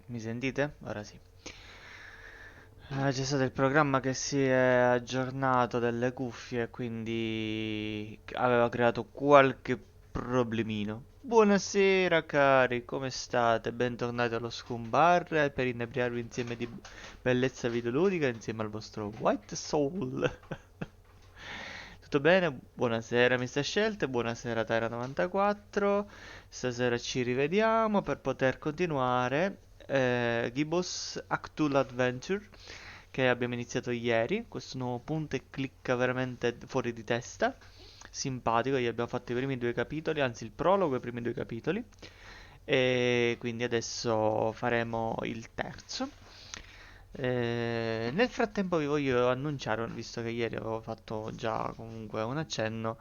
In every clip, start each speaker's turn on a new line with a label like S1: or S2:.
S1: Mi sentite? Ora sì. C'è stato il programma che si è aggiornato delle cuffie, quindi aveva creato qualche problemino. Buonasera cari, come state? Bentornati allo Scum Bar per inebriarvi insieme di bellezza videoludica insieme al vostro White Soul. Tutto bene? Buonasera Mr. Scelte, buonasera Tyra94. Stasera ci rivediamo per poter continuare GIBBOUS Actual Adventure che abbiamo iniziato ieri. Questo nuovo punto e clicca veramente fuori di testa. Simpatico, gli abbiamo fatto i primi due capitoli, anzi il prologo e i primi due capitoli. E quindi adesso faremo il terzo. Nel frattempo vi voglio annunciare, visto che ieri avevo fatto già comunque un accenno,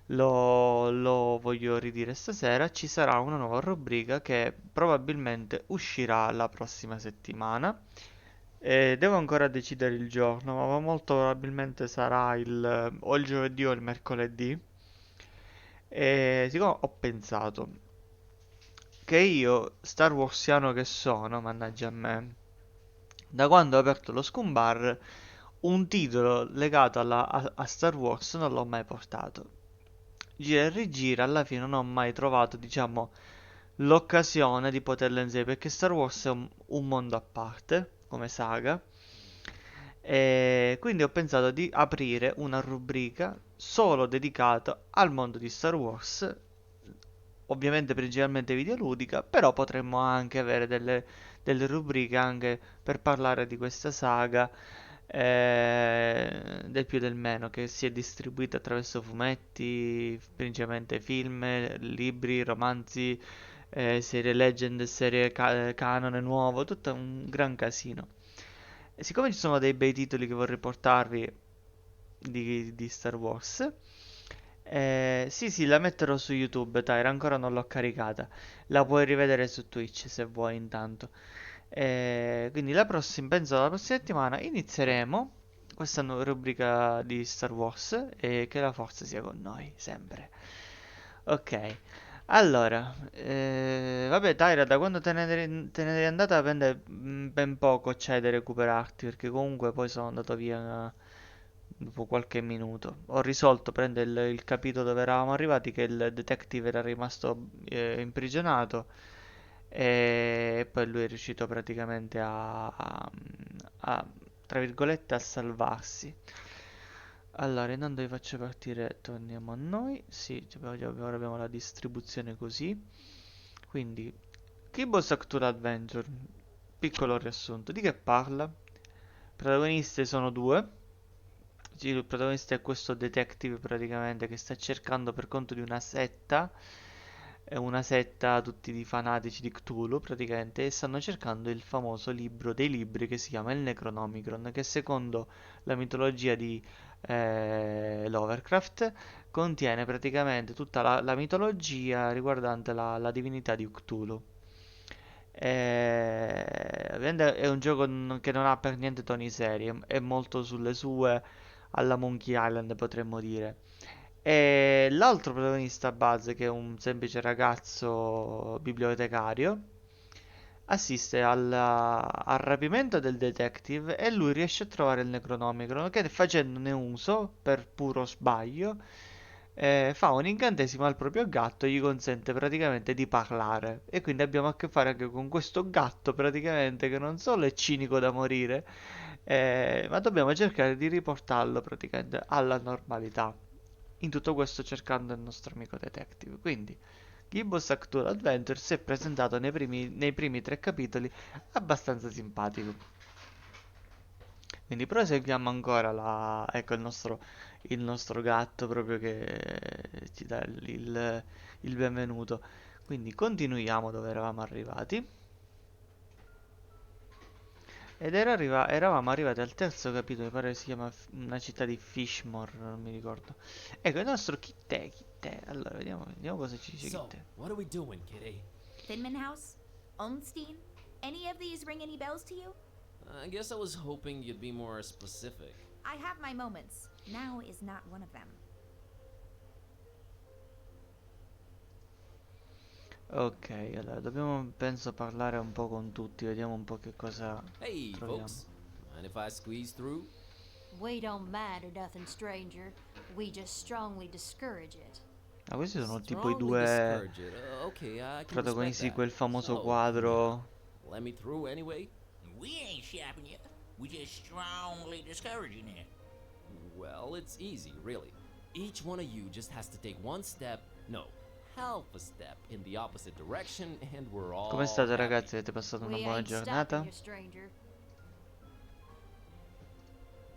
S1: lo voglio ridire stasera, ci sarà una nuova rubrica che probabilmente uscirà la prossima settimana. Devo ancora decidere il giorno, ma molto probabilmente sarà o il giovedì o il mercoledì. E siccome ho pensato che io, Star Warsiano che sono, mannaggia a me, da quando ho aperto lo Scumbar, un titolo legato a Star Wars non l'ho mai portato. Gira e rigira, alla fine non ho mai trovato, diciamo, l'occasione di poterlo inserire, perché Star Wars è un mondo a parte, come saga, e quindi ho pensato di aprire una rubrica solo dedicata al mondo di Star Wars, ovviamente principalmente videoludica, però potremmo anche avere delle rubriche anche per parlare di questa saga, del più e del meno, che si è distribuita attraverso fumetti, principalmente film, libri, romanzi, serie Legend, serie canone nuovo, tutto un gran casino. E siccome ci sono dei bei titoli che vorrei portarvi di Star Wars, sì, sì, la metterò su YouTube, Tyra, ancora non l'ho caricata. La puoi rivedere su Twitch se vuoi intanto. Quindi penso la prossima settimana inizieremo questa nuova rubrica di Star Wars e che la forza sia con noi, sempre. Ok, allora, vabbè Tyra, da quando te ne eri andata a prendere ben poco c'è da recuperarti, perché comunque poi sono andato via dopo qualche minuto. Ho risolto, prende il capitolo dove eravamo arrivati, che il detective era rimasto imprigionato e poi lui è riuscito praticamente tra virgolette, a salvarsi. Allora, intanto vi faccio partire, torniamo a noi. Sì, ora abbiamo la distribuzione così. Quindi, GIBBOUS Actual Adventure, piccolo riassunto. Di che parla? I protagonisti sono due. Sì, il protagonista è questo detective praticamente che sta cercando per conto di una setta. È una setta tutti di fanatici di Cthulhu praticamente e stanno cercando il famoso libro dei libri che si chiama il Necronomicon, che secondo la mitologia di Lovecraft contiene praticamente tutta la mitologia riguardante la divinità di Cthulhu. Ovviamente è un gioco che non ha per niente toni seri, è molto sulle sue, alla Monkey Island potremmo dire. E l'altro protagonista base, che è un semplice ragazzo bibliotecario, assiste al rapimento del detective e lui riesce a trovare il Necronomicon che facendone uso per puro sbaglio fa un incantesimo al proprio gatto e gli consente praticamente di parlare. E quindi abbiamo a che fare anche con questo gatto praticamente che non solo è cinico da morire, ma dobbiamo cercare di riportarlo praticamente alla normalità. In tutto questo cercando il nostro amico detective. Quindi, GIBBOUS Actual Adventure si è presentato nei primi tre capitoli abbastanza simpatico. Quindi proseguiamo ancora ecco il nostro gatto proprio che ci dà il benvenuto. Quindi continuiamo dove eravamo arrivati. Eravamo arrivati al terzo capitolo, mi pare si chiama una città di Fishmore, non mi ricordo. Ecco, il nostro Kit è. Allora, vediamo cosa ci dice
S2: So,
S1: Kit.
S2: what are we doing, kitty?
S3: Finman House? Olmstein? Any of these ring any bells to you?
S2: I guess I was hoping you'd be more specific.
S3: I have my moments. Now is not one of them.
S1: Ok, allora dobbiamo penso parlare un po' con tutti, vediamo un po' che cosa
S2: Hey,
S1: troviamo.
S2: folks. Mind if I squeeze through?
S4: We don't mind or nothing, stranger. We just strongly discourage it.
S1: Ah, questi sono tipo i
S2: Strongly
S1: due
S2: discourage it. Okay, I can respect
S1: protagonisti di
S2: that.
S1: quel famoso
S2: So, come on.
S1: quadro.
S2: Let me through anyway?
S5: We ain't shopping you. We just strongly discouraging it.
S2: Well, it's easy, really. Each one of you just has to take one step, no, half a step in the opposite direction, and we're
S1: Come
S2: all
S1: state
S2: happy.
S1: ragazzi? Avete passato una
S4: We
S1: buona
S4: ain't
S1: giornata?
S4: stopping you, stranger.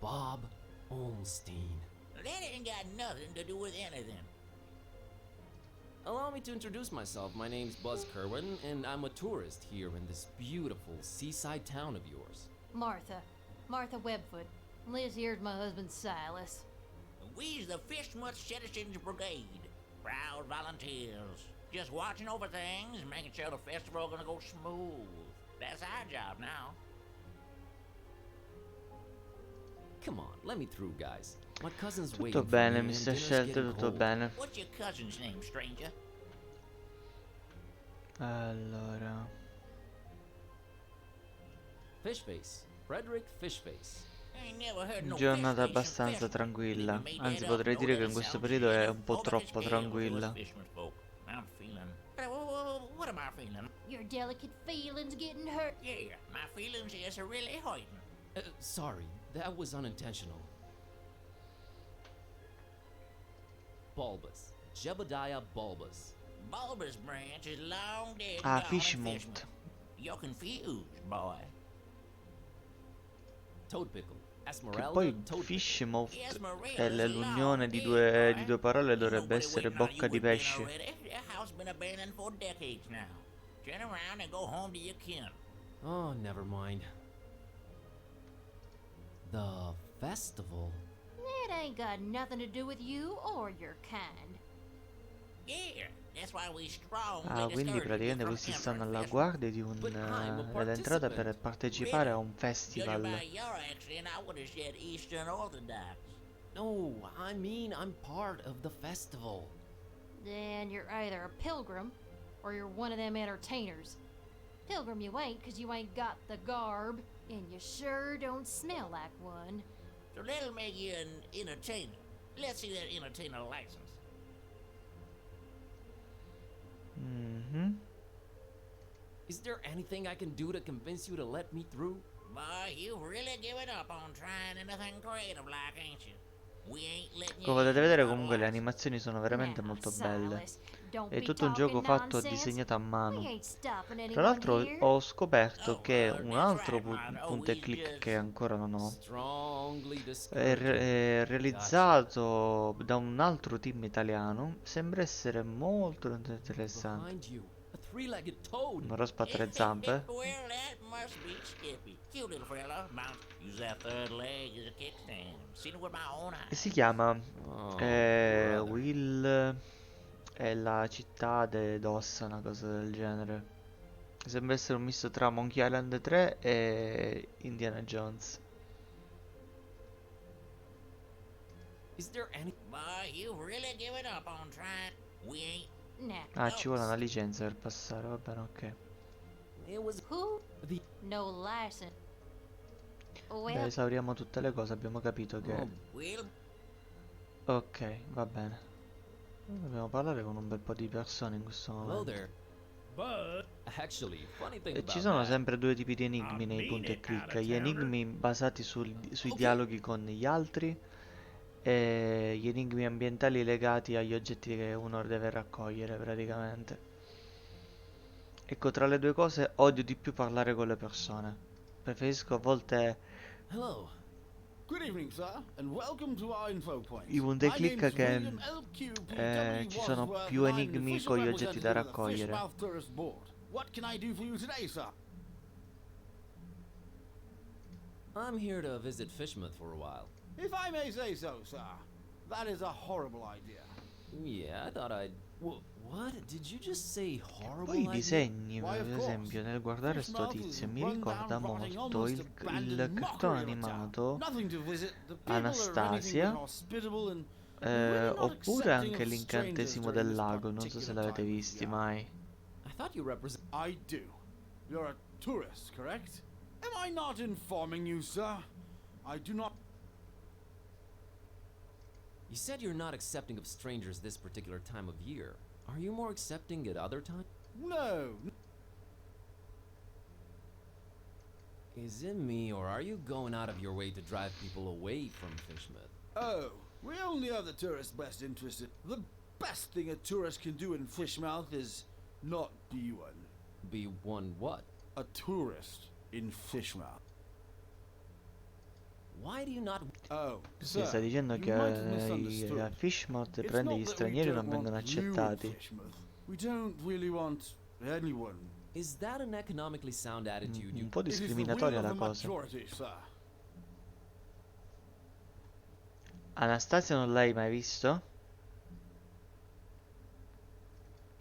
S2: Bob Olmstein.
S5: That ain't got nothing to do with anything.
S2: Allow me to introduce myself. My name's Buzz Kerwin, and I'm a tourist here in this beautiful seaside town of yours.
S4: Martha. Martha Webfoot. Liz here's my husband Silas.
S5: We's the Fishmouth Citizens Brigade. Proud volunteers. Just watching over things and making sure the festival gonna go smooth. That's our job now.
S2: Come on, let me through, guys. My cousin's
S1: Tutto
S2: waiting for
S1: bene,
S2: me, and
S1: Mr.
S2: dinner's
S1: Scelte,
S2: getting
S1: tutto
S2: cold.
S1: bene.
S5: What's your cousin's name, stranger?
S1: Allora,
S2: Fishface. Frederick Fishface.
S5: I ain't never heard no
S1: giornata
S5: fish
S1: abbastanza
S5: fishing.
S1: tranquilla.
S5: Maybe you made
S1: Anzi,
S5: that up.
S1: potrei
S5: No,
S1: dire che in
S5: that
S1: questo
S5: sounds
S1: periodo è
S5: shady.
S1: un po'
S5: Open his
S1: troppo
S5: scale to us
S1: tranquilla.
S5: Fishmouth folk. I'm feeling. What am I feeling?
S4: Your delicate feelings getting hurt.
S5: Yeah, my feelings is really hurting.
S2: Sorry, that was unintentional. Bulbous. Jebediah Bulbous.
S5: Bulbous Branch is long dead and
S1: Ah,
S5: gone in
S1: Fishmouth.
S5: Fishmouth. You're confused, boy.
S2: Toadpickle.
S1: Che
S2: Esmeralda
S1: poi
S2: Toadpickle.
S1: Fishmouth
S5: Esmeralda's
S1: è
S5: long
S1: l'unione
S5: dead,
S1: di
S5: boy.
S1: due parole, dovrebbe
S5: Nobody
S1: essere
S5: waiting on you
S1: bocca di
S5: with dinner
S1: pesce.
S5: already. That house been abandoned for decades now. Turn around and go home to your kin.
S2: Oh, never mind. The festival.
S4: It ain't got nothing to do with you or your kind.
S5: Yeah, that's why we strongly
S1: Ah, quindi
S5: discourage you
S1: praticamente
S5: from
S1: questi
S5: entering
S1: stanno
S5: the
S1: alla
S5: festival.
S1: guardia di
S2: But I'm a
S1: dell'entrata per
S2: participant.
S1: partecipare a
S5: Really?
S1: un
S5: Judging by
S1: festival.
S5: your accent, I would have said Eastern Orthodox.
S2: No, I mean I'm part of the festival.
S4: Then you're either a pilgrim or you're one of them entertainers. Pilgrim you ain't, 'cause you ain't got the garb, and you sure don't smell like one.
S5: So that'll make you an entertainer. Let's see that entertainer license.
S1: Mhm.
S2: Is there anything I can do to convince you to let me through?
S5: Boy, you've really given up on trying anything creative like, ain't you? We ain't letting you
S1: Come potete
S5: in
S1: vedere
S5: without a
S1: comunque le
S5: license.
S1: animazioni sono veramente
S4: Now,
S1: molto belle.
S4: Silas, don't
S1: È
S4: be
S1: tutto un gioco
S4: talking
S1: fatto
S4: nonsense.
S1: disegnato a
S4: We
S1: mano.
S4: ain't stopping
S1: Tra
S4: anyone
S1: l'altro
S4: here.
S1: ho scoperto
S5: Oh,
S1: che un
S5: that's
S1: altro
S5: right, Martin. Oh,
S1: punto e
S5: he's
S1: click
S5: just...
S1: che ancora non ho
S2: Strongly
S1: è,
S2: discouraging.
S1: è
S2: Gotcha.
S1: realizzato da un altro team italiano. Sembra essere molto interessante.
S2: Behind you, a three-legged toad.
S1: Un rospo a tre zampe.
S5: Well, that must be Skippy. Cute little fella. Use that third leg as a kickstand. Seen it with my own
S1: E
S5: eyes.
S1: si chiama
S2: Oh, brother.
S1: Will e la città d'Ossa, una cosa del genere. Sembra essere un misto tra Monkey Island 3 e Indiana Jones.
S2: Is there any...
S5: Boy, you've really given up on trying. We ain't...
S4: Nah.
S1: Ah, ci vuole una licenza per passare, va bene, ok.
S2: It was
S4: Who?
S2: the...
S4: No license.
S1: Beh,
S4: Well,
S1: esauriamo tutte le cose, abbiamo capito che...
S2: Oh,
S5: Well,
S1: Ok, va bene. Dobbiamo parlare con un bel po' di persone in questo
S2: hello
S1: momento.
S2: there. But... Actually, funny thing
S1: E ci
S2: about
S1: sono
S2: that...
S1: sempre due tipi di enigmi nei punti e click. Gli enigmi basati sui
S2: Ok.
S1: dialoghi con gli altri e gli enigmi ambientali legati agli oggetti che uno deve raccogliere praticamente. Ecco, tra le due cose odio di più parlare con le persone. Preferisco a volte
S2: Hello.
S6: Good evening, sir, and welcome to our info point.
S1: i punti e
S6: My
S1: click
S6: name's
S1: che
S6: William L.Q.W.
S1: ci sono
S6: Wadsworth,
S1: più
S6: and I'm the
S1: enigmi
S6: official
S1: con gli oggetti da
S6: representative of the
S1: raccogliere.
S6: Fishmouth Tourist Board. What can I do for you today, sir?
S2: I'm here to visit Fishmouth for a while.
S6: If I may say so, sir, that is a horrible idea.
S2: Yeah, I thought I'd... What? Did you just say horrible
S1: Poi i
S2: idea?
S1: disegni,
S6: Why,
S1: per
S6: of course.
S1: esempio, nel guardare sto
S6: Fishmouth is
S1: tizio
S6: a
S1: mi
S6: run-down,
S1: ricorda
S6: rotting,
S1: molto
S6: almost
S1: il
S6: abandoned
S1: cartone
S6: mockery of a town.
S1: animato
S6: Nothing to visit. The people are anything but
S1: Anastasia,
S6: hospitable and really not
S1: oppure
S6: accepting
S1: anche
S6: of
S1: l'incantesimo
S6: strangers during
S1: del
S6: this
S1: lago, non so se
S6: particular
S1: l'avete
S6: time of
S1: visti
S6: year.
S1: mai.
S2: I thought you represent...
S6: I do. You're a tourist, correct? Am I not informing you, sir? I do not...
S2: You said you're not accepting of strangers this particular time of year. Are you more accepting at other times?
S6: No.
S2: Is it me, or are you going out of your way to drive people away from Fishmouth?
S6: Oh, we only are the tourist's best interested. The best thing a tourist can do in Fishmouth is not be one.
S2: Be one what?
S6: A tourist in Fishmouth.
S2: Why do you not...
S6: Oh,
S1: Sì,
S6: sir,
S1: sta dicendo
S6: you
S1: che
S6: might have misunderstood.
S1: a Fishmouth
S6: It's
S1: prende
S6: not
S1: gli
S6: that we
S1: stranieri e non
S6: don't
S1: vengono
S6: want you in
S1: accettati.
S6: Fishmouth. We don't really want anyone.
S2: Is that an economically sound attitude you...
S1: Un po'
S6: It is the will
S1: discriminatoria
S6: of
S1: la
S6: the
S1: cosa.
S6: majority, sir.
S1: Anastasia non l'hai mai visto?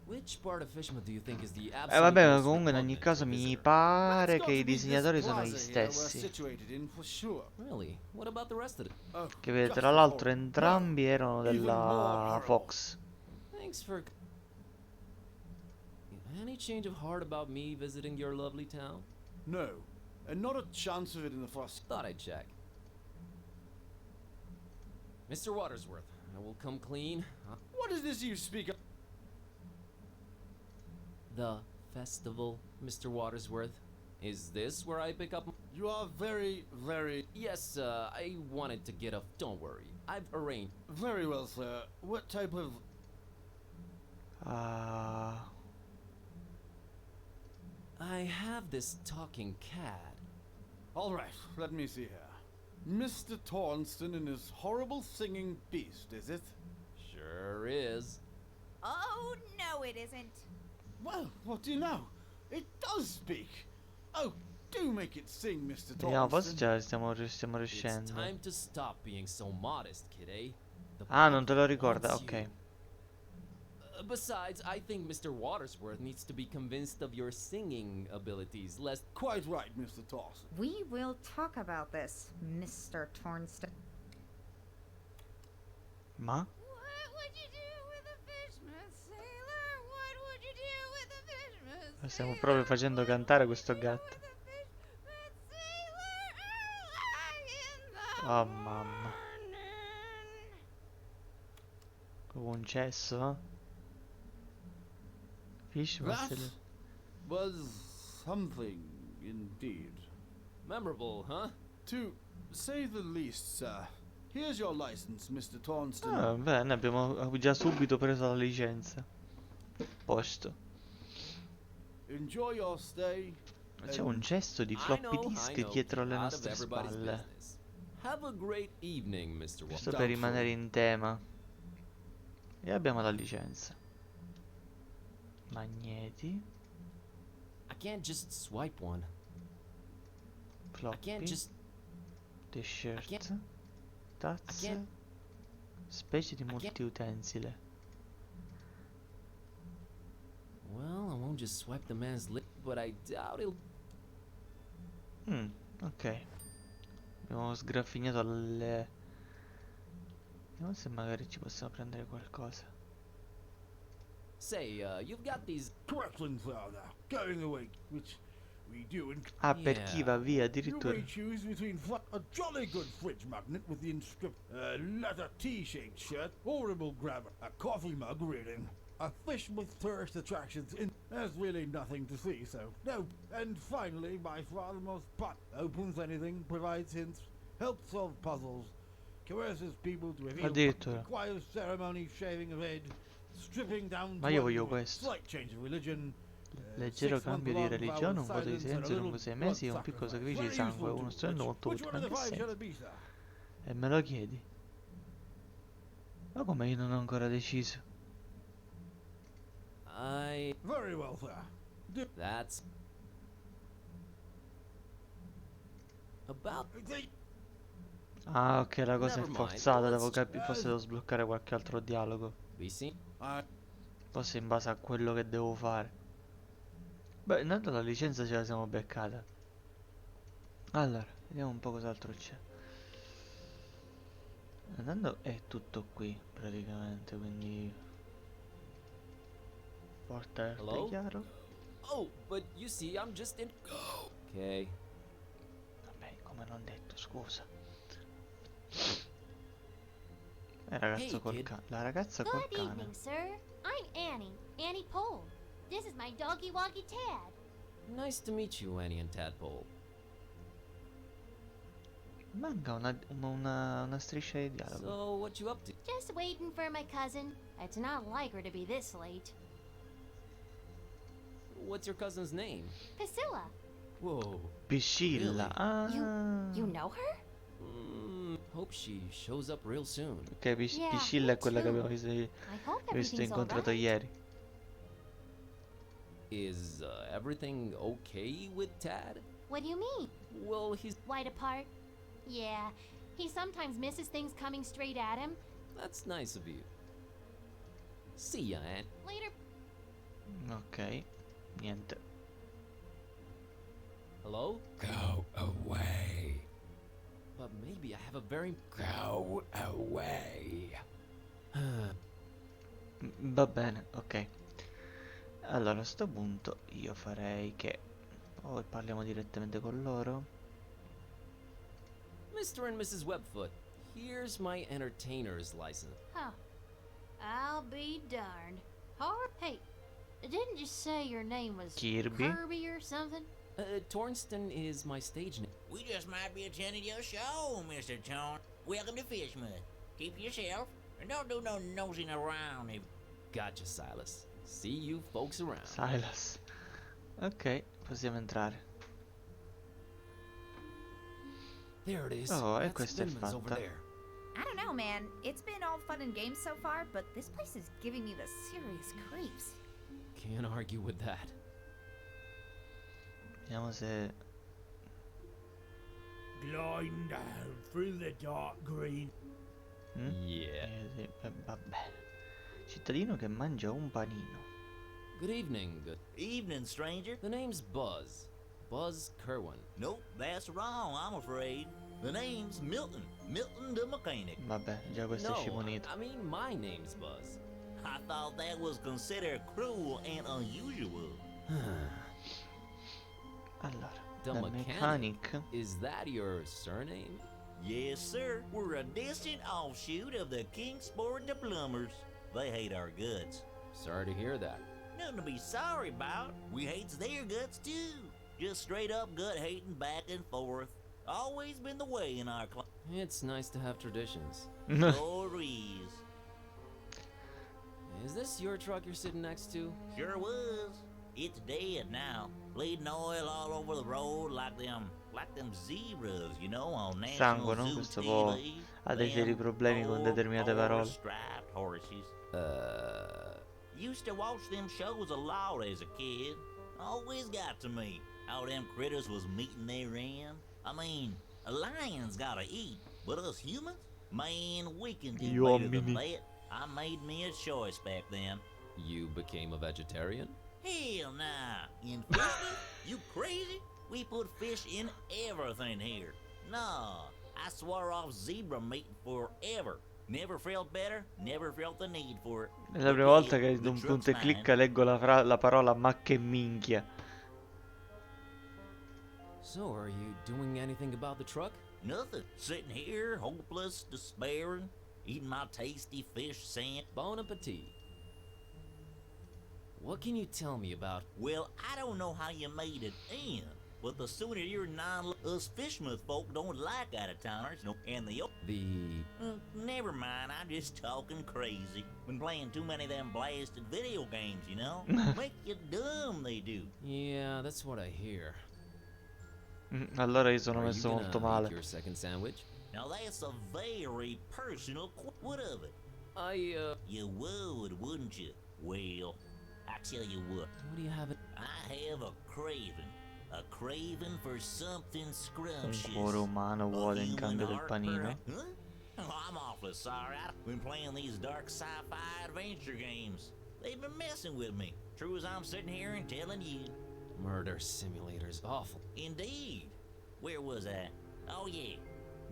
S2: Which part of Fishmouth do you think is the absolute
S1: Vabbè, ma
S2: most
S1: comunque in
S2: repugnant
S1: ogni
S2: to
S1: caso
S2: a
S1: mi
S2: visitor?
S1: pare
S6: That's
S1: che
S6: got
S1: i
S6: to be this
S1: disegnatori sono gli
S6: plaza here we're
S1: stessi.
S6: situated in for sure.
S2: Really? What about the rest of it?
S6: Oh,
S1: Che
S6: just
S1: tra l'altro
S6: horrible.
S1: entrambi erano
S6: Even more
S1: della
S6: horrible.
S1: Fox.
S2: Thanks for... Any change of heart about me visiting your lovely town?
S6: No, and not a chance of it in the first.
S2: Thought I'd check. Mr. Watersworth, I will come clean.
S6: What is this you speak of?
S2: The festival, Mr. Watersworth. Is this where I pick up...
S6: You are very, very,
S2: Yes, I wanted to get off. Don't worry. I've arranged...
S6: very well, sir. What type of...
S1: Ah,
S2: I have this talking cat.
S6: All right, let me see here. Mr. Tornston and his horrible singing beast, is it?
S2: Sure is.
S3: Oh, no, it isn't.
S6: Well, what do you know? It does speak. Oh, do make it sing, Mr.
S1: vediamo, forse
S6: Tornston.
S1: stiamo
S2: It's
S1: riuscendo.
S2: time to stop being so modest, kid, eh? The
S1: Ah, non te lo
S2: public
S1: ricorda,
S2: wants
S1: ok.
S2: you. Besides, I think Mr. Watersworth needs to be convinced of your singing abilities, lest.
S6: Quite right, Mr. Torsten.
S7: We will talk about this, Mr. Tornston.
S1: Ma?
S4: What would you do with a fishman sailor? What would you do with a fishman
S1: Lo stiamo proprio facendo cantare questo gatto. Oh mamma. Come un cesso, eh? Fish
S6: That
S1: Marcel.
S6: was something indeed.
S2: Memorable, huh?
S6: To say the least, sir. Here's your license, Mr. Tornston.
S1: Ah, bene, abbiamo già subito preso la licenza. Posto.
S6: Enjoy your stay.
S1: C'è un cesto di
S2: I
S1: floppy
S2: know,
S1: disk dietro le
S2: keep out of
S1: nostre
S2: everybody's
S1: spalle.
S2: business. Have a great evening, Mr.
S1: Giusto
S2: Watersworth.
S1: per rimanere in tema. E abbiamo la licenza. Magneti.
S2: I can't just swipe one. I can't
S1: Floppy.
S2: just.
S1: T-shirt.
S2: can't-
S1: Tazze.
S2: can't-
S1: Specie di
S2: can't-
S1: multiutensile.
S2: Well, I won't just swipe the man's lip, but I doubt he'll.
S1: Ok. Abbiamo sgraffignato le... Vediamo se magari ci possiamo prendere qualcosa.
S2: Say, you've got these.
S6: Correctly, sir, now. Going away, which we do in.
S1: Ah, per chi
S2: Yeah.
S1: va via
S6: You
S1: addirittura.
S6: may choose between a jolly good fridge magnet with the inscription, a leather T-shaped shirt, horrible grabber, a coffee mug reading, a fish with tourist attractions in. There's really nothing to see, so no. And finally, by far the most part, opens anything, provides hints, helps solve puzzles, coerces people to reveal,
S1: Addirittura.
S6: requires ceremony, shaving of head, stripping down.
S1: Ma
S6: to
S1: io voglio
S6: underwear,
S1: questo.
S6: Slight change of religion.
S1: Leggero
S6: 6
S1: cambio di
S6: month-long vow
S1: religione,
S6: of
S1: un voto di
S6: silence and a
S1: silenzio lungo
S6: little
S1: 6 mesi e un
S6: blood
S1: piccolo
S6: sacrifice.
S1: sacrificio di
S6: Very
S1: sangue,
S6: useful
S1: uno
S6: too.
S1: strumento molto
S6: Which
S1: utile.
S6: one
S1: Ma
S6: of
S1: in
S6: the
S1: che
S6: five shall it
S1: senso?
S6: be, sir?
S1: E me lo chiedi? Ma come io non ho ancora deciso?
S6: Very well, sir.
S2: That's. About.
S1: Ah, ok, la cosa è
S2: Never mind,
S1: forzata, devo
S2: let's-
S1: capire, forse devo sbloccare qualche altro dialogo.
S2: Be seen.
S1: Forse in base a quello che devo fare. Beh, intanto la licenza ce la siamo beccata. Allora, vediamo un po' cos'altro c'è. Andando è tutto qui, praticamente, quindi... Porta arte
S2: Hello?
S1: chiaro.
S2: Oh, but you see, I'm just in. Okay.
S1: Vabbè, come non detto, scusa. Ragazzo
S2: Hey,
S1: col
S2: kid.
S1: cane. La ragazza col
S3: Good
S1: cane.
S3: evening, sir. I'm Annie, Annie Pole. This is my doggy woggy Tad.
S2: Nice to meet you, Annie and Tadpole.
S1: Manca una striscia di dialogo.
S2: So, what you up to?
S3: Just waiting for my cousin. It's not like her to be this late.
S2: What's your cousin's name?
S3: Priscilla,
S2: Whoa.
S1: Piscilla.
S2: Really?
S1: Ah.
S3: you know her?
S2: Hope she shows up real soon.
S1: Ok,
S3: Yeah,
S1: Piscilla
S3: me
S1: è quella che
S3: too.
S1: abbiamo visto,
S3: I hope
S1: visto
S3: everything's
S1: incontrato
S3: alright.
S1: ieri.
S2: Is everything okay with Tad?
S3: What do you mean?
S2: Well, he's.
S3: Wide apart? Yeah, he sometimes misses things coming straight at him.
S2: That's nice of you. See ya, Aunt.
S3: Later.
S1: Ok, niente.
S2: Hello?
S8: Go away.
S2: But maybe I have a very.
S8: Go away.
S1: Va bene, ok. Allora, a sto punto io farei che poi parliamo direttamente con loro.
S2: Mr. and Mrs. Webfoot, here's my entertainer's license.
S4: Huh. I'll be darned. Hey, didn't you say your name was
S1: Kirby?
S4: Kirby or something?
S2: Tornston is my stage name.
S5: We just might be attending your show, Mr. Tone. Welcome to Fishmouth. Keep yourself, and don't do no nosing around if
S2: Gotcha, Silas. See you folks around.
S1: Silas. Ok, possiamo entrare.
S2: There it is.
S1: Oh, e
S2: That's
S1: questa è
S2: Finman's over
S1: fatta.
S2: there.
S7: I don't know, man. It's been all fun and games so far, but this place is giving me the serious creeps.
S2: Can't argue with that.
S1: Vediamo se...
S6: Gliding down through the dark green.
S1: Mm?
S2: Yeah.
S1: Sì, vabbè. Cittadino che mangia un panino.
S2: Good evening. Good
S5: Evening, stranger.
S2: The name's Buzz. Buzz Kerwin.
S5: Nope, that's wrong, I'm afraid. The name's Milton. Milton the mechanic.
S1: Vabbè, già questo è
S2: No,
S1: scimunito.
S2: I mean my name's Buzz.
S5: I thought that was considered cruel and unusual.
S1: Allora,
S2: The
S1: the
S2: mechanic.
S1: mechanic.
S2: Is that your surname?
S5: Yes, sir. We're a distant offshoot of the Kingsport the Plumbers. They hate our guts.
S2: Sorry to hear that.
S5: Nothing to be sorry about. We hates their guts too. Just straight up gut hating back and forth. Always been the way in our club.
S2: It's nice to have traditions.
S5: Sure is.
S2: Is this your truck you're sitting next to?
S5: Sure was. It's dead now. Bleeding oil all over the road like them zebras, you know, on National
S1: Sangue, no?
S5: Zoo
S1: Questo può
S5: TV.
S1: ha dei seri problemi con determinate parole.
S5: Striped horses.
S2: Uh,
S5: Used to watch them shows a lot as a kid. Always got to me how them critters was meeting their end. I mean, a lion's gotta eat, but us humans, man, we can do
S1: Io
S5: better than
S1: mini.
S5: that. I made me a choice back then.
S2: you became a vegetarian?
S5: Hell nah. In Fishman? You crazy? We put fish in everything here. Nah, I swore off zebra meat forever. Never felt better, never felt the need for it.
S1: È la prima volta che da un punto e clicca leggo la parola ma che minchia.
S2: So, are you doing anything about the truck?
S5: Nothing. Sitting here, hopeless, despairing, eating my tasty fish sand.
S2: Bon appetit. What can you tell me about?
S5: Well, I don't know how you made it in, but the sooner you're us Fishmouth folk don't like out-of-towners, no, and the... never mind, I'm just talking crazy. Been playing too many of them blasted video games, you know? Make you dumb, they do.
S2: Yeah, that's what I hear.
S1: Allora io sono
S2: Are you
S1: messo
S2: gonna
S1: molto
S2: eat
S1: male.
S2: your second sandwich?
S5: Now that's a very personal what of it? You would, wouldn't you? Well, I tell you what,
S2: What do you have?
S5: I have a craving for something scrumptious.
S1: Un cuore umano vuole in
S5: human
S1: cambio del
S5: heart
S1: panino.
S5: Huh? Oh, I'm awfully sorry. I've been playing these dark sci-fi adventure games. They've been messing with me. True as I'm sitting here and telling you.
S2: Murder simulator's awful.
S5: Indeed. Where was I? Oh yeah.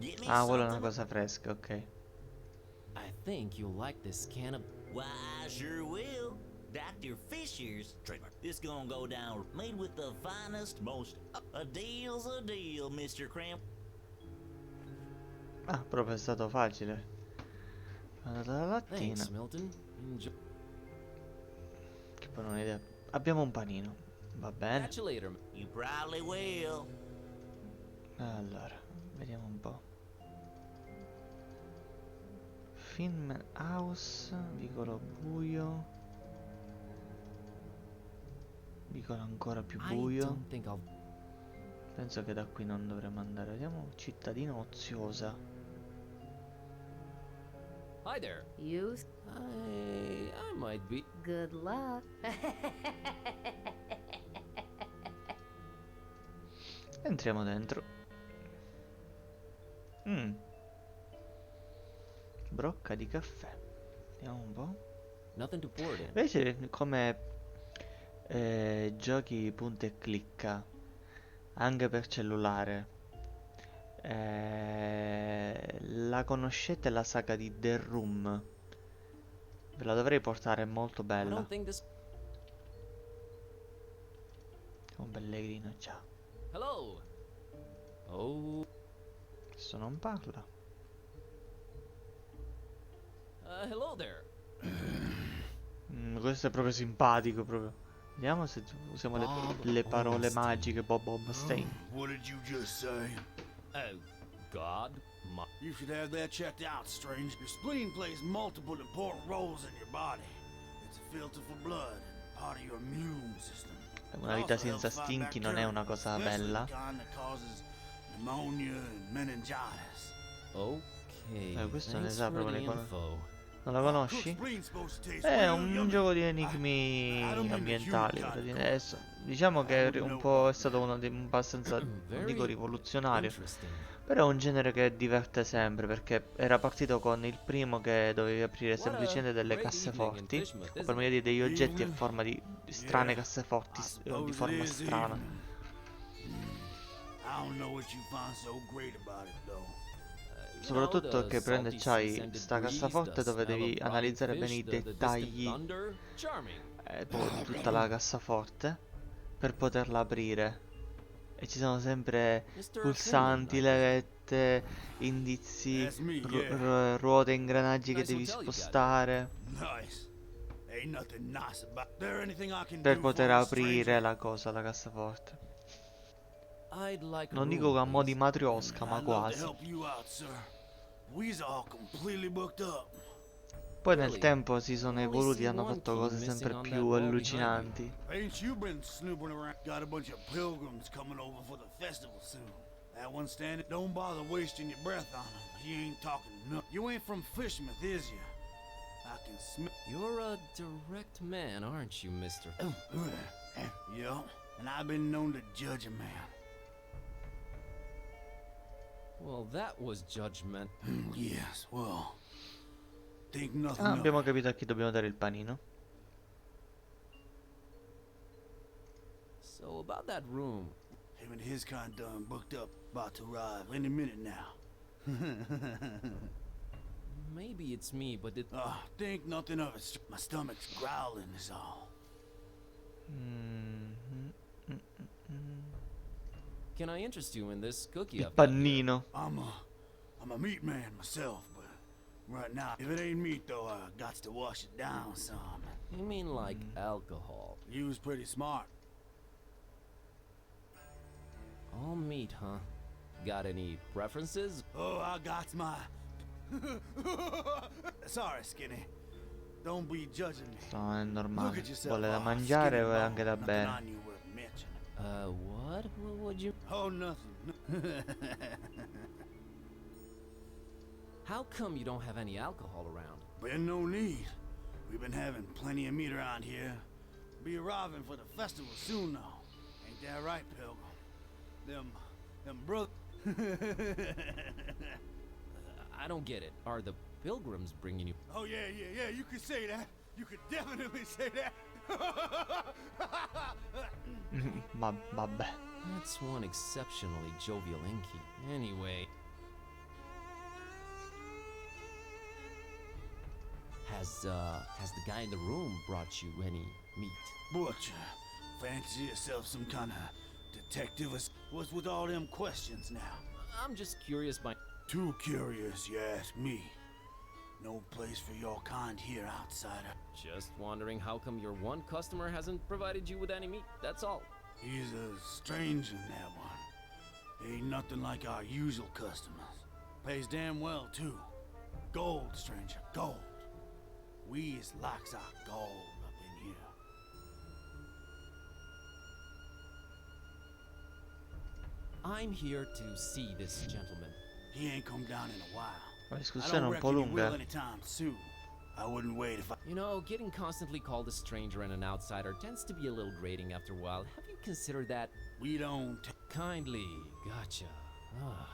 S5: Get me
S1: Ah, quella è una
S5: something.
S1: cosa fresca, ok.
S2: I think you'll like this can of.
S5: Why, I sure will. Dr. Fisher's trademark. This gonna go down made with the finest, most a deal's a deal, Mr. Cramp.
S1: Ah, proprio è stato facile. Andata la lattina.
S2: Thanks, Milton. Enjoy.
S1: Che poi non ho idea. Abbiamo un panino. Va bene.
S2: Catch you later.
S5: You probably will.
S1: Allora, vediamo un po'. Film House, vicolo buio. Vicolo ancora più
S2: I
S1: buio.
S2: don't think I'll.
S1: Penso che da qui non dovremmo andare. Vediamo cittadina oziosa.
S2: Hi there.
S3: You
S2: I might be.
S3: good luck.
S1: Entriamo dentro. Brocca di caffè. Vediamo un po'.
S2: Nothing to pour it in.
S1: Invece come giochi punta e clicca anche per cellulare, la conoscete la saga di The Room? Ve la dovrei portare, è molto
S2: I
S1: bella.
S2: don't think this.
S1: Un pellegrino, ciao.
S2: Hello. Oh.
S1: Questo non parla.
S2: Hello there.
S1: Questo è proprio simpatico, proprio. Vediamo se usiamo le parole magiche. Bob Stein.
S6: What did you just say?
S2: Oh, God. My.
S6: You should have that checked out, stranger. Your spleen plays multiple important roles in your body. It's a filter for blood and part of your immune system.
S1: Una vita senza stinchi non è una cosa bella.
S6: Pneumonia and meningitis.
S2: Okay.
S1: Questo ne
S2: Thanks
S1: sa
S2: for
S1: proprio
S2: the info.
S1: Non la conosci? È un gioco di enigmi ambientali. Adesso Diciamo che è un po' è stato uno dei abbastanza, non dico
S2: Very
S1: rivoluzionario,
S2: interesting.
S1: però è un genere che diverte sempre perché era partito con il primo che dovevi aprire
S2: What a
S1: semplicemente delle
S2: great evening in
S1: casseforti
S2: Fishmouth,
S1: o per
S2: isn't
S1: meglio
S2: it?
S1: dire degli oggetti a
S6: Evening?
S1: forma di strane
S6: Yeah,
S1: casseforti
S6: I
S1: di
S6: suppose it
S1: forma
S6: is
S1: strana.
S6: evening. I don't know what you find so great about it, though.
S2: You know,
S1: Soprattutto
S2: the
S1: che prende
S2: salty
S1: c'hai
S2: sea-scented
S1: sta
S2: breeze, the
S1: cassaforte dove
S2: smell of
S1: devi
S2: rotting
S1: analizzare bene
S2: fish,
S1: i
S2: the distant
S1: dettagli
S2: thunder. Charming.
S1: proprio di tutta la cassaforte per poterla aprire. E ci sono sempre
S2: Mr. Finman,
S1: pulsanti,
S2: I presume.
S1: levette, indizi,
S6: That's me, yeah.
S1: ruote, ingranaggi che
S2: Nice
S1: devi
S2: hotel you got here.
S1: spostare
S6: Nice. Ain't nothing nice about. There anything I can
S1: per
S6: do
S1: poter
S6: for you,
S1: aprire
S6: stranger?
S1: la cosa, la cassaforte.
S2: I'd like a
S1: Non dico
S2: room,
S1: a mo' di
S2: please.
S1: matriosca, ma
S6: I'd love to
S1: quasi.
S6: help you out, sir. We's all completely booked up.
S1: Poi nel
S2: Really?
S1: tempo si sono
S2: I only
S1: evoluti e
S2: see
S1: hanno
S2: one
S1: fatto
S2: key
S1: cose
S2: missing
S1: sempre
S2: on that
S1: più
S2: wall behind you.
S1: allucinanti.
S6: Ain't you been snooping around? Got a bunch of pilgrims coming over for the festival soon. That one standing, don't bother wasting your breath on him. He ain't talking no. You ain't from Fishmouth, is you? I can smell.
S2: You're a direct man, aren't you, Mr.
S6: Yeah, and I've been known to judge a man.
S2: Well, that was judgment.
S6: Yes, well, think nothing
S1: Ah,
S6: of
S1: abbiamo
S6: it.
S1: capito a chi dobbiamo dare il panino.
S2: So about that room.
S6: Him and his kind done booked up, about to arrive any minute now.
S2: Maybe it's me, but it.
S6: Think nothing of it. My stomach's growling is all.
S2: Can I interest you in this cookie
S1: Il
S2: I've got here?
S1: pannino.
S6: I'm a meat man myself, but right now, if it ain't meat though, I got to wash it down some.
S2: You mean like alcohol?
S6: You was pretty smart.
S2: All meat, huh? Got any preferences?
S6: Oh, I got my. Sorry, Skinny. Don't be judging me.
S1: No, è
S6: Look
S1: normale.
S6: at yourself.
S1: Vuole da
S6: Oh,
S1: mangiare e
S6: skinny
S1: vuole anche da
S6: bone, nothing
S1: bere.
S6: on you worth mentioning.
S2: What? What would you?
S6: Oh, nothing.
S2: How come you don't have any alcohol around?
S6: Been no need. We've been having plenty of meat around here. Be arriving for the festival soon now. Ain't that right, Pilgrim? Them brothers.
S2: I don't get it. Are the pilgrims bringing you?
S6: Oh, yeah, you could say that. You could definitely say that.
S1: Ma vabbè.
S2: That's one exceptionally jovial innkeep. Anyway. Has the guy in the room brought you any meat?
S6: Butcher, fancy yourself some kind of detective? What's with all them questions now?
S2: I'm just curious by.
S6: Too curious, you ask me. No place for your kind here, outsider.
S2: Just wondering how come your one customer hasn't provided you with any meat, that's all.
S6: He's a stranger, that one. Ain't nothing like our usual customers. Pays damn well, too. Gold, stranger, gold. We is likes our gold up in here.
S2: I'm here to see this gentleman.
S6: He ain't come down in a while.
S1: La
S6: I
S1: discussione è
S6: don't
S1: un po'
S6: reckon he will
S1: lunga.
S6: anytime soon. I wouldn't wait if I...
S2: You know, getting constantly called a stranger and an outsider tends to be a little grating after a while. Have you considered that?
S6: We don't...
S2: Kindly, gotcha. Ah.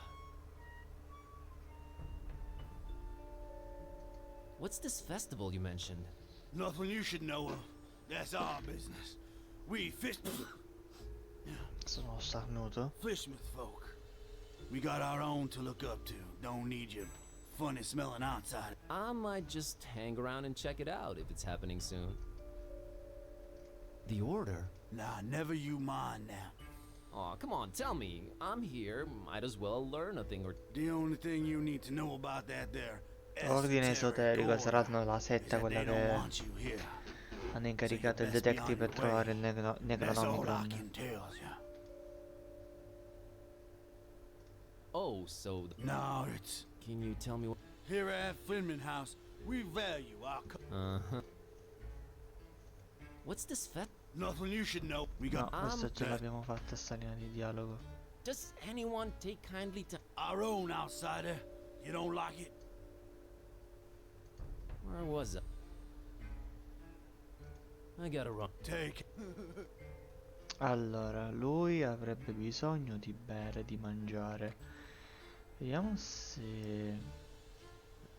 S2: What's this festival you mentioned?
S6: Nothing you should know of. That's our business. We
S1: Sono starnuto.
S6: Fishmouth folk. We got our own to look up to. Don't need your funny smelling outside.
S2: I might just hang around and check it out if it's happening soon. The order?
S6: Nah, never you mind now.
S2: Aw, come on, tell me. I'm here, might as well learn a thing or...
S6: The only thing you need to know about that there
S1: Ordine esoterico,
S6: order
S1: saranno la
S6: is
S1: setta
S6: that
S1: quella
S6: they don't
S1: che
S6: want you here.
S1: hanno incaricato il
S6: best be on
S1: detective per
S6: your
S1: trovare
S6: way.
S1: il
S6: That's all I
S1: Necronomicon.
S6: can tell ya.
S2: Oh, so...
S6: No, it's...
S2: Can you tell me what...
S6: Here at Finman House, we value our...
S2: Uh-huh. What's this fest?
S6: Nothing you should know. We
S1: No,
S6: got
S1: questa già l'abbiamo fatta sta linea di dialogo.
S2: Does anyone take kindly to...
S6: our own outsider. You don't like it?
S2: Where was I? I gotta run.
S6: Take.
S1: Allora, lui avrebbe bisogno di bere, di mangiare. Vediamo se...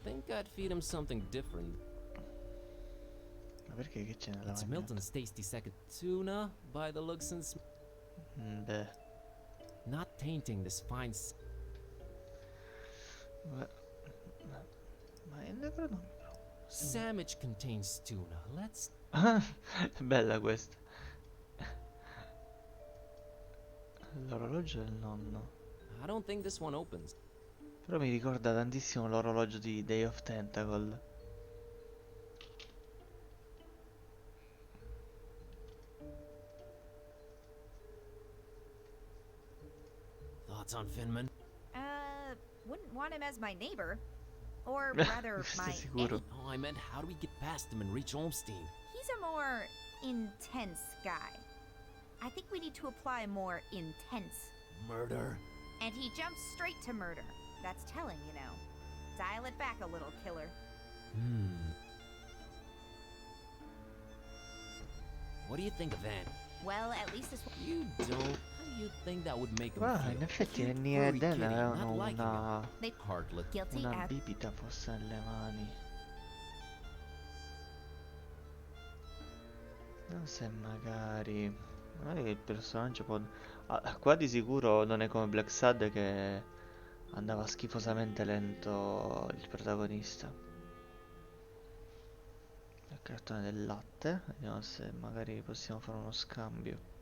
S2: Think I'd feed him something different.
S1: Ma perché che c'è nella
S2: It's
S1: lavagna?
S2: Milton's tasty second tuna, by the looks and
S1: Beh,
S2: not tainting this fine.
S1: ma è credo.
S2: Sandwich contains tuna. Let's.
S1: Bella questa. L'orologio del nonno.
S2: I don't think this one opens.
S1: Però mi ricorda tantissimo l'orologio di Day of Tentacle.
S2: Thoughts on Finman?
S7: Wouldn't want him as my neighbor. Or rather, my
S1: Sicuro.
S7: enemy.
S2: Oh, I meant how do we get past him and reach Olmstein?
S7: He's a more intense guy. I think we need to apply more intense.
S2: Murder?
S7: And he jumps straight to murder. That's telling, you know. Dial it back a little, killer.
S2: What do you think of Annie?
S7: Well, at least this one.
S2: You don't. How do you think that would make him
S1: Ah,
S2: feel?
S1: in effetti
S2: Cute
S1: Annie e
S2: furry
S1: Dan
S2: kitty,
S1: avevano
S2: not liking
S1: una...
S2: him. They heartless.
S7: Guilty
S1: una
S7: as.
S1: bibita fosse nelle mani. Non se magari il personaggio può... qua di sicuro non è come Black Sad che andava schifosamente lento il protagonista. Il cartone del latte. Vediamo se magari possiamo fare uno scambio.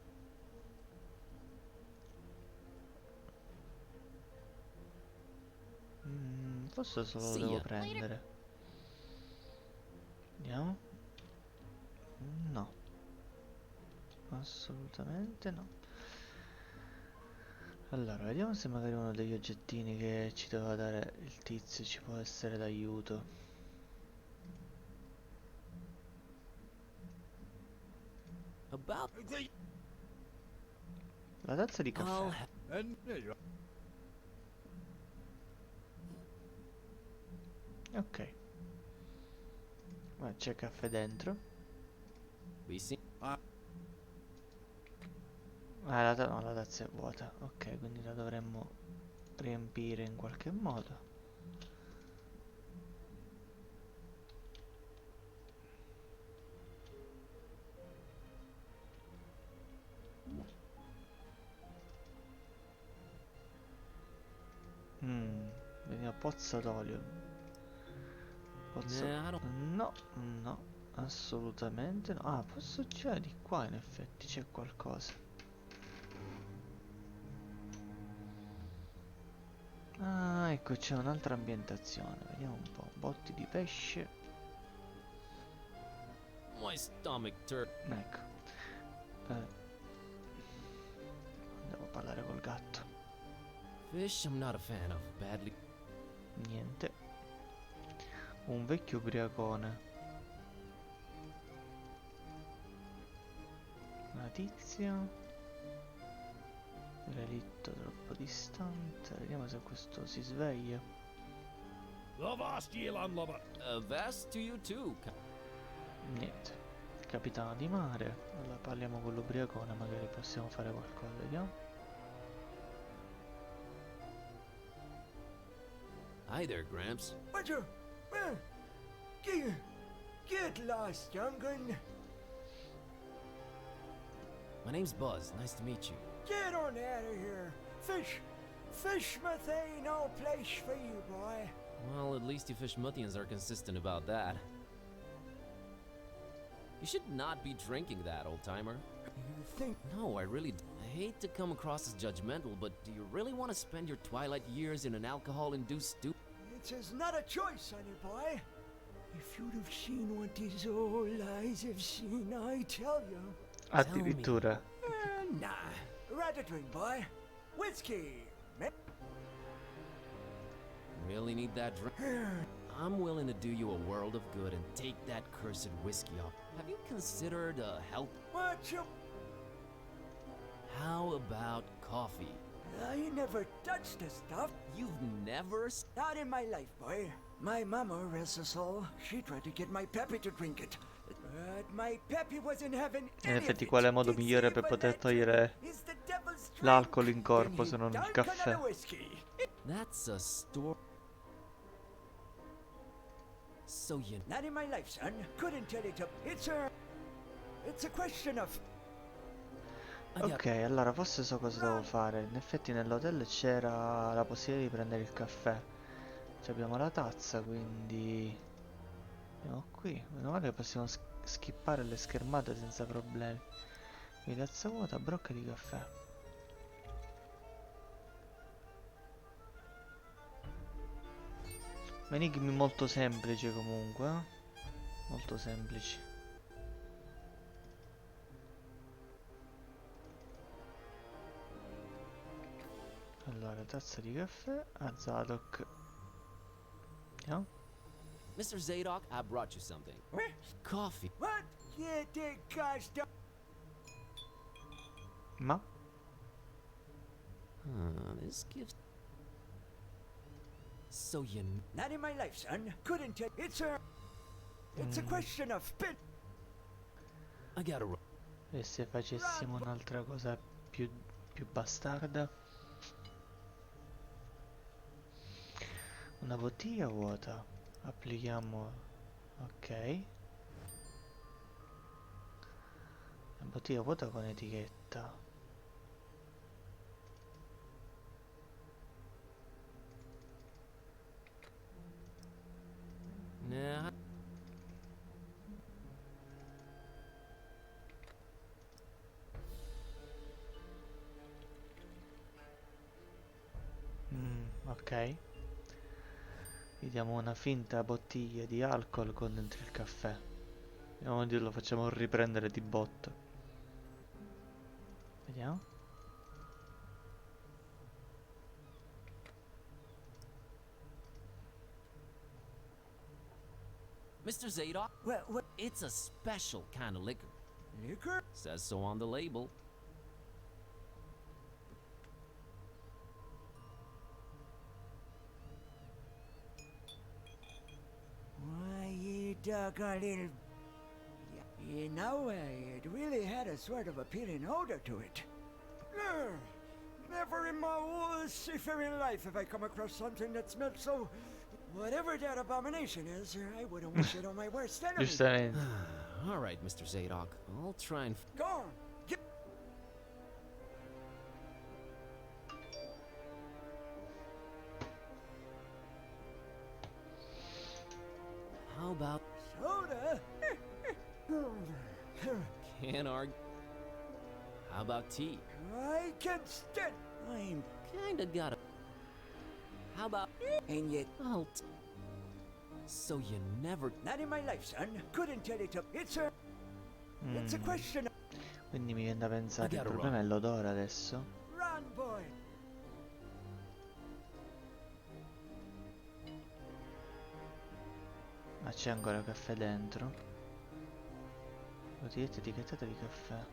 S1: Forse solo lo
S2: See
S1: devo
S2: ya.
S1: prendere. Vediamo. No. Assolutamente no. Allora, vediamo se magari uno degli oggettini che ci doveva dare il tizio ci può essere d'aiuto.
S2: About.
S1: La tazza di
S2: I'll
S1: caffè.
S6: And there you are.
S1: Ok. Ma c'è caffè dentro.
S2: be seen.
S1: No, la tazza è vuota. Ok, quindi la dovremmo riempire in qualche modo. Vediamo, pozza d'olio. Pozza...
S2: Nah, I don't.
S1: No, no, assolutamente no. Ah, posso girare di qua in effetti, c'è qualcosa. Ah, ecco, c'è un'altra ambientazione. Vediamo un po'. Botti di pesce.
S2: My stomach turd.
S1: Ecco. Andiamo a parlare col gatto.
S2: Fish, I'm not a fan of. Badly.
S1: Niente. Un vecchio ubriacone. Una tizia. Relitto troppo distante. Vediamo se questo si sveglia.
S2: Vast to you too.
S1: Niente. Capitano di mare. Allora parliamo con l'ubriacone, magari possiamo fare qualcosa. Vediamo.
S2: Hi there, Gramps.
S8: Roger. Get lost, young gun.
S2: My name's Buzz. Nice to meet you.
S8: Get on out of here. Fishmouth ain't no place for you, boy.
S2: Well, at least you Fishmuthians are consistent about that. You should not be drinking that, old-timer.
S8: You think
S2: No, I really I hate to come across as judgmental, but do you really want to spend your twilight years in an alcohol-induced stew?
S8: it's not a choice, sonny boy. If you'd have seen what these old eyes have seen, I tell you.
S1: Addirittura.
S8: Nah. Rather drink, boy. Whiskey.
S2: Really need that drink? I'm willing to do you a world of good and take that cursed whiskey off. Have you considered a health?
S8: What you...
S2: How about coffee?
S8: I never touched the stuff.
S2: You've never
S8: Not in my life, boy. My mama, rest her soul, she tried to get my pappy to drink it. But my Peppy wasn't having
S1: In
S8: any
S1: effetti
S8: of
S1: qual è
S8: it.
S1: il modo
S8: Can
S1: migliore
S8: see
S1: per
S8: if a
S1: poter
S8: lantern
S1: togliere
S8: is the devil's drink.
S1: l'alcol in
S8: Then
S1: corpo
S8: he
S1: se non il
S8: dunk
S1: caffè?
S8: another whiskey.
S2: That's a story. So you.
S8: Not in my life, son. Couldn't tell it up. It's a question of.
S1: Ok, allora forse so cosa devo fare. In effetti nell'hotel c'era la possibilità di prendere il caffè. Cioè abbiamo la tazza, quindi andiamo qui. Meno male che possiamo skippare le schermate senza problemi. Quindi tazza vuota, brocca di caffè. Enigmi molto semplici comunque, molto semplici. Allora, tazza di caffè a Zadok. Andiamo.
S2: Mr. Zadok, I brought you something.
S8: What?
S2: Coffee.
S8: What? Yeah, they cost.
S1: Ma?
S2: This gives. So you.
S8: Not in my life, son. Couldn't tell. It's a question of spit.
S2: I gotta.
S1: E se facessimo un'altra cosa più bastarda? Una bottiglia vuota. Applichiamo. Ok. Una bottiglia vuota con etichetta.
S2: Nah.
S1: Ok. Gli diamo una finta bottiglia di alcol con dentro il caffè. Vediamo di lo facciamo riprendere di botto. Vediamo.
S2: Mr. Zadok,
S8: What?
S2: it's a special kind of liquor.
S8: Liquor?
S2: Says so on the label.
S8: Why, you doggone little. You know, it really had a sort of appealing odor to it. Never in my whole seafaring life have I come across something that smelled so. Whatever that abomination is, I wouldn't wish it on my worst enemy.
S1: Giustamente.
S2: All right, Mr. Zadok. I'll try and.
S8: Go on. Get.
S2: How about.
S8: Soda?
S2: Can't argue. How about tea?
S8: I can't stand. I'm.
S2: Kinda got a. How about.
S8: And yet,
S2: I'll. So you never.
S8: not in my life, son. Couldn't tell it up. It's a question of.
S1: Quindi mi viene da pensare, il
S2: gotta
S1: problema è l'odore adesso.
S8: Run, boy.
S1: Ma c'è ancora caffè dentro. Bottiglietta etichettata di caffè.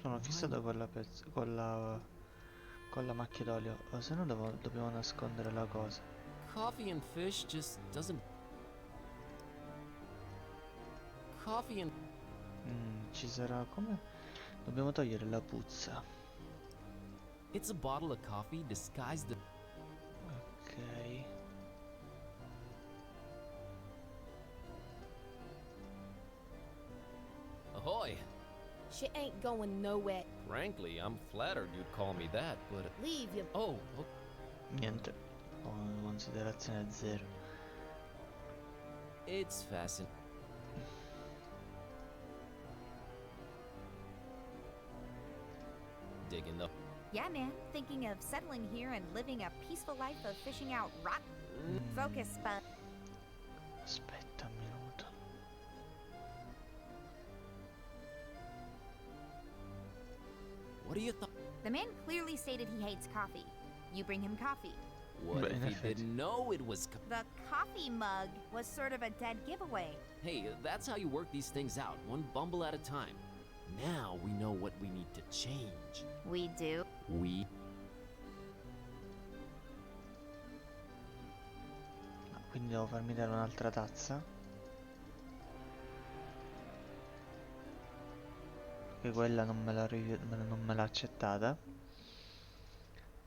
S1: Sono fissato con la con la macchia d'olio. O se no dobbiamo nascondere la cosa.
S2: Coffee and fish just doesn't. Coffee and.
S1: Ci sarà come? Dobbiamo togliere la puzza.
S2: It's a bottle of coffee disguised as.
S1: Ok.
S2: Ahoy!
S9: Shit ain't going nowhere.
S2: Frankly, I'm flattered you'd call me that, but.
S9: Leave you.
S2: Oh,
S1: Niente. Considerazione zero.
S2: it's fascinating. Digging the.
S7: Yeah, man. Thinking of settling here and living a peaceful life of fishing out rock. Focus, bud.
S1: Aspetta un minuto.
S2: What do you think?
S7: The man clearly stated he hates coffee. You bring him coffee.
S2: What
S1: But
S2: if
S1: in
S2: he
S1: effect-
S2: didn't know it was.
S7: The coffee mug was sort of a dead giveaway.
S2: Hey, that's how you work these things out, one bumble at a time. Now we know what we need to change.
S7: We do.
S2: We.
S1: Quindi devo farmi dare un'altra tazza. Che quella non me l'ha non me l'ha accettata.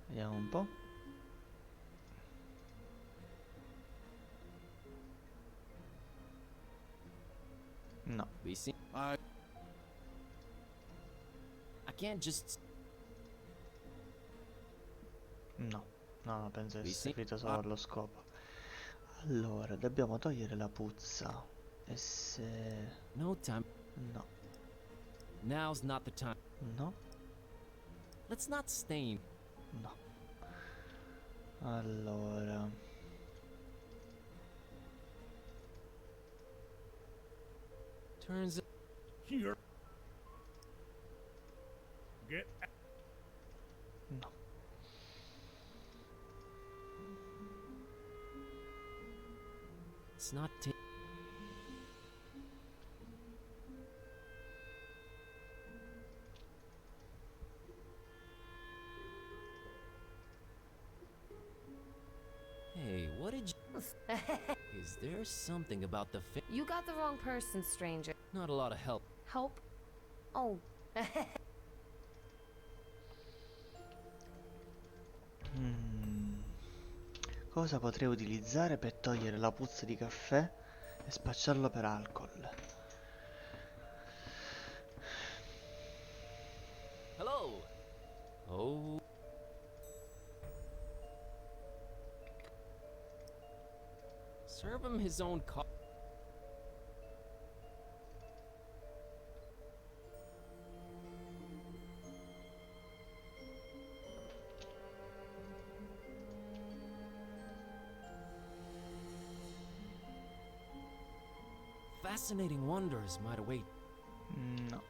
S1: Vediamo un po'. No,
S2: Be seen.
S6: I
S2: I can't just.
S1: no, no, penso di
S2: Sì,
S1: essere
S2: sì.
S1: servito solo allo scopo. Allora, dobbiamo togliere la puzza. E se...
S2: No time.
S1: no,
S2: Now's not the time.
S1: no,
S2: Let's not stain.
S1: no. Allora...
S2: Turns.
S6: here. Get
S1: no.
S2: It's not. Hey, what did you. Is there something about the
S9: You got the wrong person, stranger.
S2: Not a lot of help.
S9: Help? Oh.
S1: Mm. Cosa potrei utilizzare per togliere la puzza di caffè e spacciarlo per alcol?
S2: Hello. Oh. Serve him his own coffee. Fascinating wonders might await.
S1: No.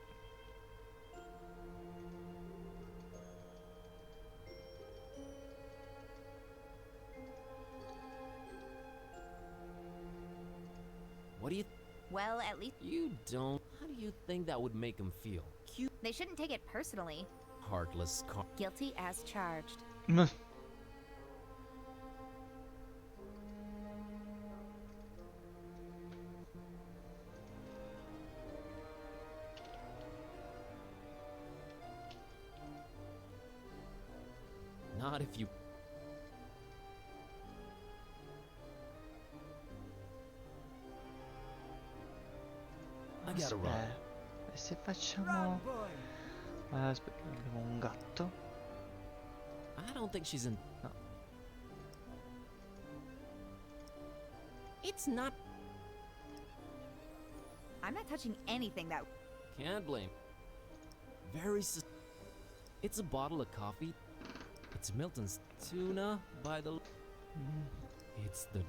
S2: What do you?
S7: Well, at least
S2: You don't. How do you think that would make him feel? Cute,
S7: they shouldn't take it personally.
S2: heartless car.
S7: Guilty as charged.
S1: Mm.
S2: Not if you. I gotta run.
S1: E se facciamo...
S8: Run, boy.
S1: Aspetta, abbiamo un gatto.
S2: I don't think she's in.
S1: No.
S2: It's not.
S7: I'm not touching anything that.
S2: Can't blame. Very. It's a bottle of coffee. It's Milton's tuna by the. It's the.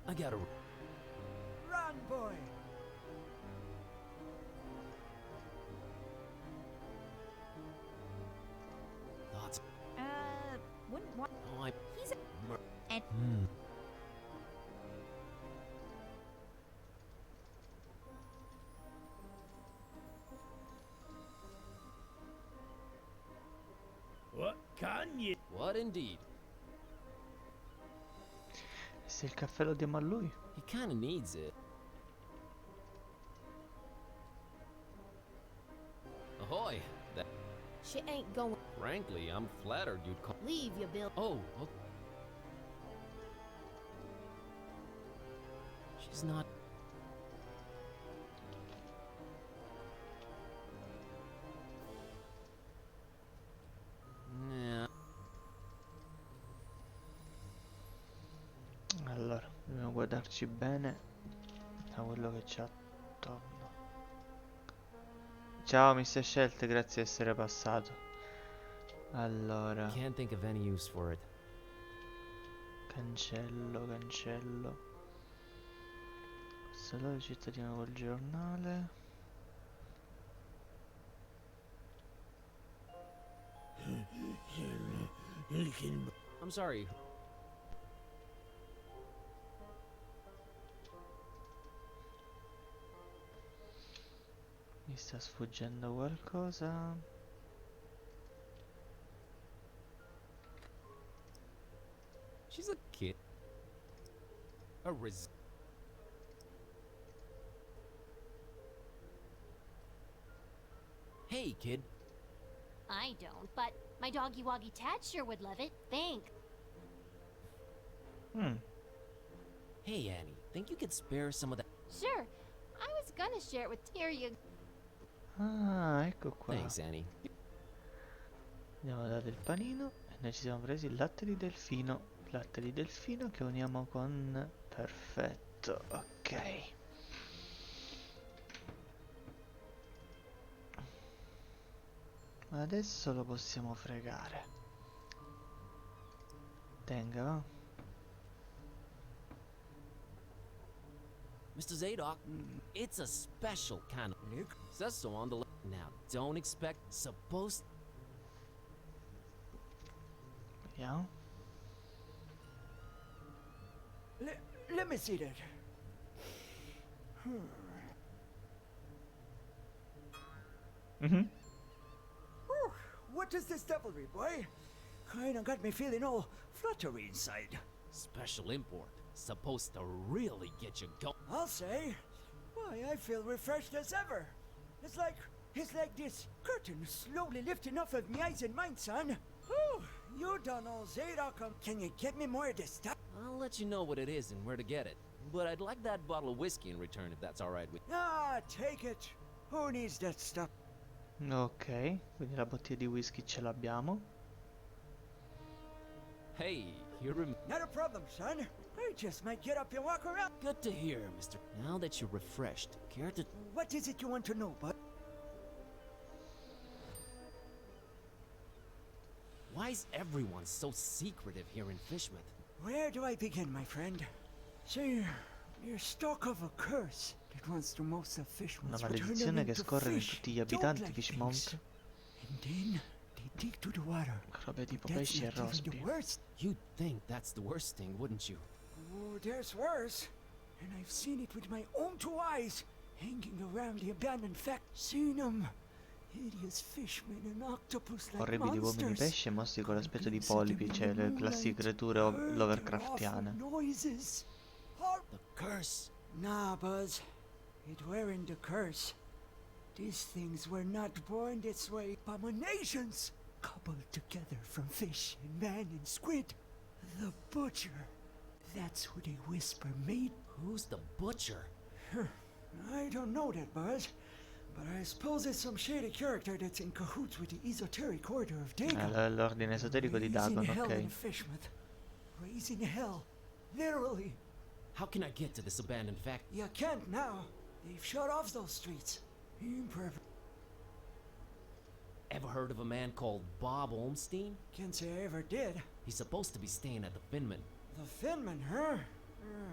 S2: I gotta.
S8: Run, boy.
S2: Thoughts.
S7: Wouldn't want.
S2: Oh, I.
S7: He's a. And
S6: what can you?
S2: What indeed?
S1: E se il caffè lo diamo a lui?
S2: He kinda needs it. Ahoy! That.
S9: She ain't going.
S2: Frankly, I'm flattered you'd call.
S9: Leave you, Bill.
S2: Oh, okay. She's not. Nah.
S1: Allora, dobbiamo guardarci bene da quello che c'è attorno. Ciao, Mr. Scelte, grazie di essere passato. Allora,
S2: Can't think of any use for it.
S1: cancello, cancello. Salute cittadino col giornale.
S2: I'm sorry.
S1: Mi sta sfuggendo qualcosa.
S2: A res. Hey, kid.
S4: I don't, but my doggy woggy Tat sure would love it. Think.
S2: Hey, Annie. Think you could spare some of that?
S4: Sure. I was gonna share it with. Here you.
S1: Ah, ecco qua.
S2: Thanks, Annie.
S1: Andiamo a dare il panino e noi ci siamo presi il latte di delfino. Latte di delfino che uniamo con... Perfetto, ok. Adesso lo possiamo fregare. Tenga, va.
S2: Mr. Zadok, it's a special kind of Nick. Says so on the now. Don't expect supposed.
S1: Vediamo.
S8: Let me see that. Whew, what is this devilry, boy? Kinda got me feeling all fluttery inside.
S2: Special import. Supposed to really get you going.
S8: I'll say. Why, I feel refreshed as ever. It's like this curtain slowly lifting off of me eyes and mind, son. Whew, you done all Zadok. Can you get me more of this stuff?
S2: I'll let you know what it is and where to get it. But I'd like that bottle of whiskey in return if that's alright with you.
S8: Ah, take it. Who needs that stuff?
S1: Ok, quindi la bottiglia di whisky ce l'abbiamo.
S2: Hey, you rem.
S8: Not a problem, son. I just might get up and walk around.
S2: Good to hear, mister. Now that you're refreshed, care to.
S8: What is it you want to know, bud?
S2: Why is everyone so secretive here in Fishmouth?
S8: Where do I begin, my friend? See, you're stuck of a curse that runs through most of
S1: Una
S8: Fishmouth.
S1: maledizione che scorre in tutti gli abitanti di Fishmouth.
S8: And then they dig to the water.
S1: Robe tipo
S8: That's
S1: pesci e
S8: not even
S1: rospi.
S8: the worst.
S2: You'd think that's the worst thing, wouldn't you?
S8: Oh, there's worse. And I've seen it with my own two eyes, hanging around the abandoned fact. Seen them. Hideous fishmen and octopus like
S1: Orribili uomini
S8: monsters.
S1: pesci e mostri con l'aspetto di polipi, cioè le classiche creature Lovecraftiane.
S8: Noises.
S2: The curse.
S8: Nah, Buzz. It weren't the curse. These things were not born this way. Abominations, coupled together from fish and man and squid. The butcher. That's who they whisper made.
S2: Who's the butcher?
S8: I don't know that, Buzz. But I suppose it's some shady character that's in cahoots with the esoteric order of Dagon.
S1: L'ordine esoterico di
S8: Raising
S1: Dagon,
S8: hell in
S1: ok.
S8: Fishmouth. Raising hell. Literally.
S2: How can I get to this abandoned factory?
S8: You can't now. They've shut off those streets. Imperfect.
S2: Ever heard of a man called Bob Olmstein?
S8: Can't say I ever did.
S2: He's supposed to be staying at the Finman.
S8: The Finman, huh?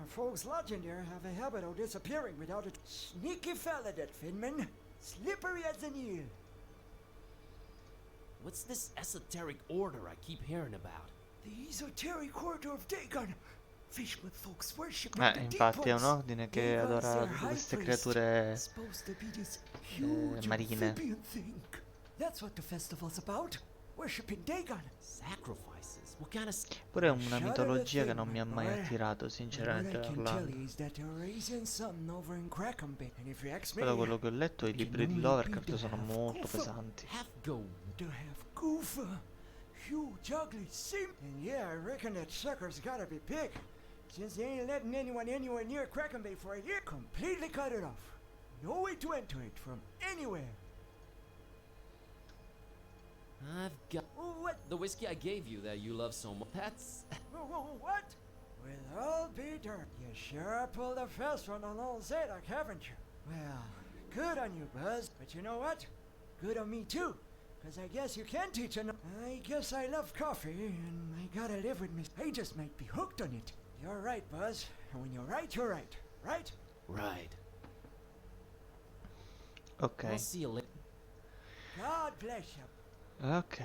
S8: Folks lodging there have a habit of disappearing without it. Sneaky fella, that Finman. Slippery as an eel.
S2: What's this esoteric order I keep hearing about?
S8: The esoteric order of Dagon. Fishmouth folks worship the deep
S1: Infatti è un
S8: ones.
S1: ordine che
S8: Dagon's
S1: adora
S8: their
S1: tutte
S8: high
S1: queste
S8: priest.
S1: creature
S8: Supposed to be this huge
S1: marine.
S8: amphibian thing. That's what the festival's about. Worshipping Dagon.
S2: Sacrifices? What kind of...
S1: Pure è una mitologia che non mi ha mai attirato, sinceramente
S8: What I can tell
S1: parlando.
S8: you is that they're raising something over in Crackenby. And if you ask me,
S1: Però quello che ho letto, i
S8: it
S1: libri
S8: can
S1: di
S8: only
S1: Lovecraft
S8: be the
S1: sono
S8: half
S1: molto
S8: goofa.
S1: pesanti.
S2: Half go...
S8: To have goofa. Huge, ugly sim. And yeah, I reckon that sucker's gotta be big. Since they ain't letting anyone anywhere near Crackenby for a year, completely cut it off. No way to enter it from anywhere.
S2: I've got...
S8: What?
S2: The whiskey I gave you that you love so much. That's...
S8: What? With all be darned. You sure pulled a fast one on old Zadok, haven't you? Well, good on you, Buzz. But you know what? Good on me, too. Because I guess you can teach enough. I guess I love coffee, and I gotta live with me. I just might be hooked on it. You're right, Buzz. And when you're right, you're right. Right?
S2: Right.
S1: Ok,
S2: I'll see you later.
S8: God bless you.
S1: ok.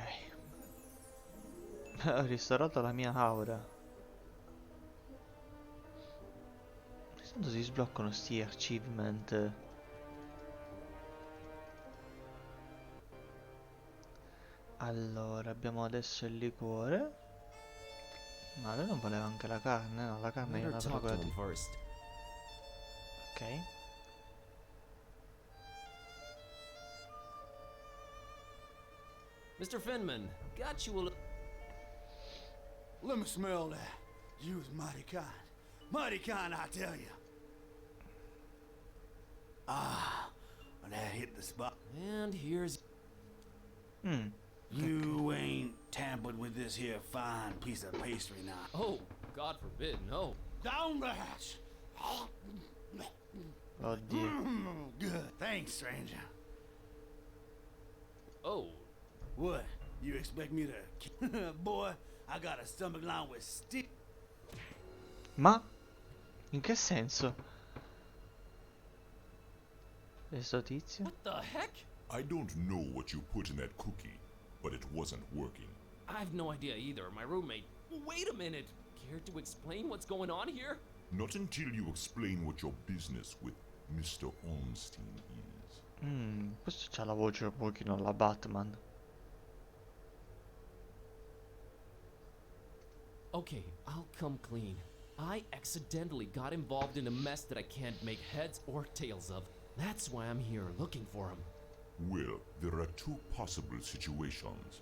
S1: Ho ristorato la mia aura. Quando si sbloccano sti achievement? Allora, abbiamo adesso il liquore. Ma lui non voleva anche la carne? No, la carne è
S2: Better
S1: una
S2: talk to
S1: quella
S2: him first.
S1: Ok.
S2: Mr. Finman, got you a
S6: Let me smell that. You was mighty kind. Mighty kind, I tell you. Ah, well, that hit the spot.
S2: And here's...
S6: You ain't tampered with this here fine piece of pastry now.
S2: Oh, God forbid, no.
S6: Down the hatch.
S1: Oddio.
S6: Good. Thanks, stranger.
S2: Oh,
S6: What? You expect me to... Boy, I got a stomach line with steel.
S1: Ma? In che senso? Questo tizio?
S2: what the heck?
S10: I don't know what you put in that cookie, but it wasn't working.
S2: I have no idea either. My roommate... Wait a minute. Care to explain what's going on here?
S10: Not until you explain what your business with Mr. Ornstein is.
S1: Questo c'ha la voce un pochino alla Batman.
S2: Okay, I'll come clean. I accidentally got involved in a mess that I can't make heads or tails of. That's why I'm here looking for him.
S10: Well, there are two possible situations.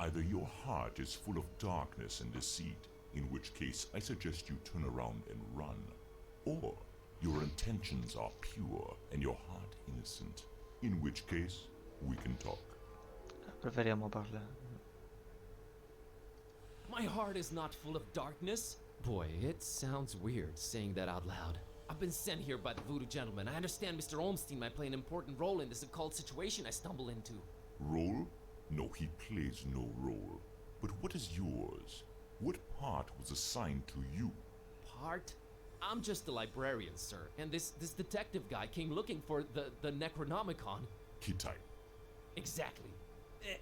S10: Either your heart is full of darkness and deceit, in which case I suggest you turn around and run. Or your intentions are pure and your heart innocent, in which case we can talk.
S1: Preferiamo parlare.
S2: My heart is not full of darkness. Boy, it sounds weird saying that out loud. I've been sent here by the voodoo gentleman. I understand Mr. Olmstein might play an important role in this occult situation I stumble into.
S10: Role? No, he plays no role. But what is yours? What part was assigned to you?
S2: Part? I'm just a librarian, sir. And this detective guy came looking for the Necronomicon.
S10: Hittite.
S2: Exactly.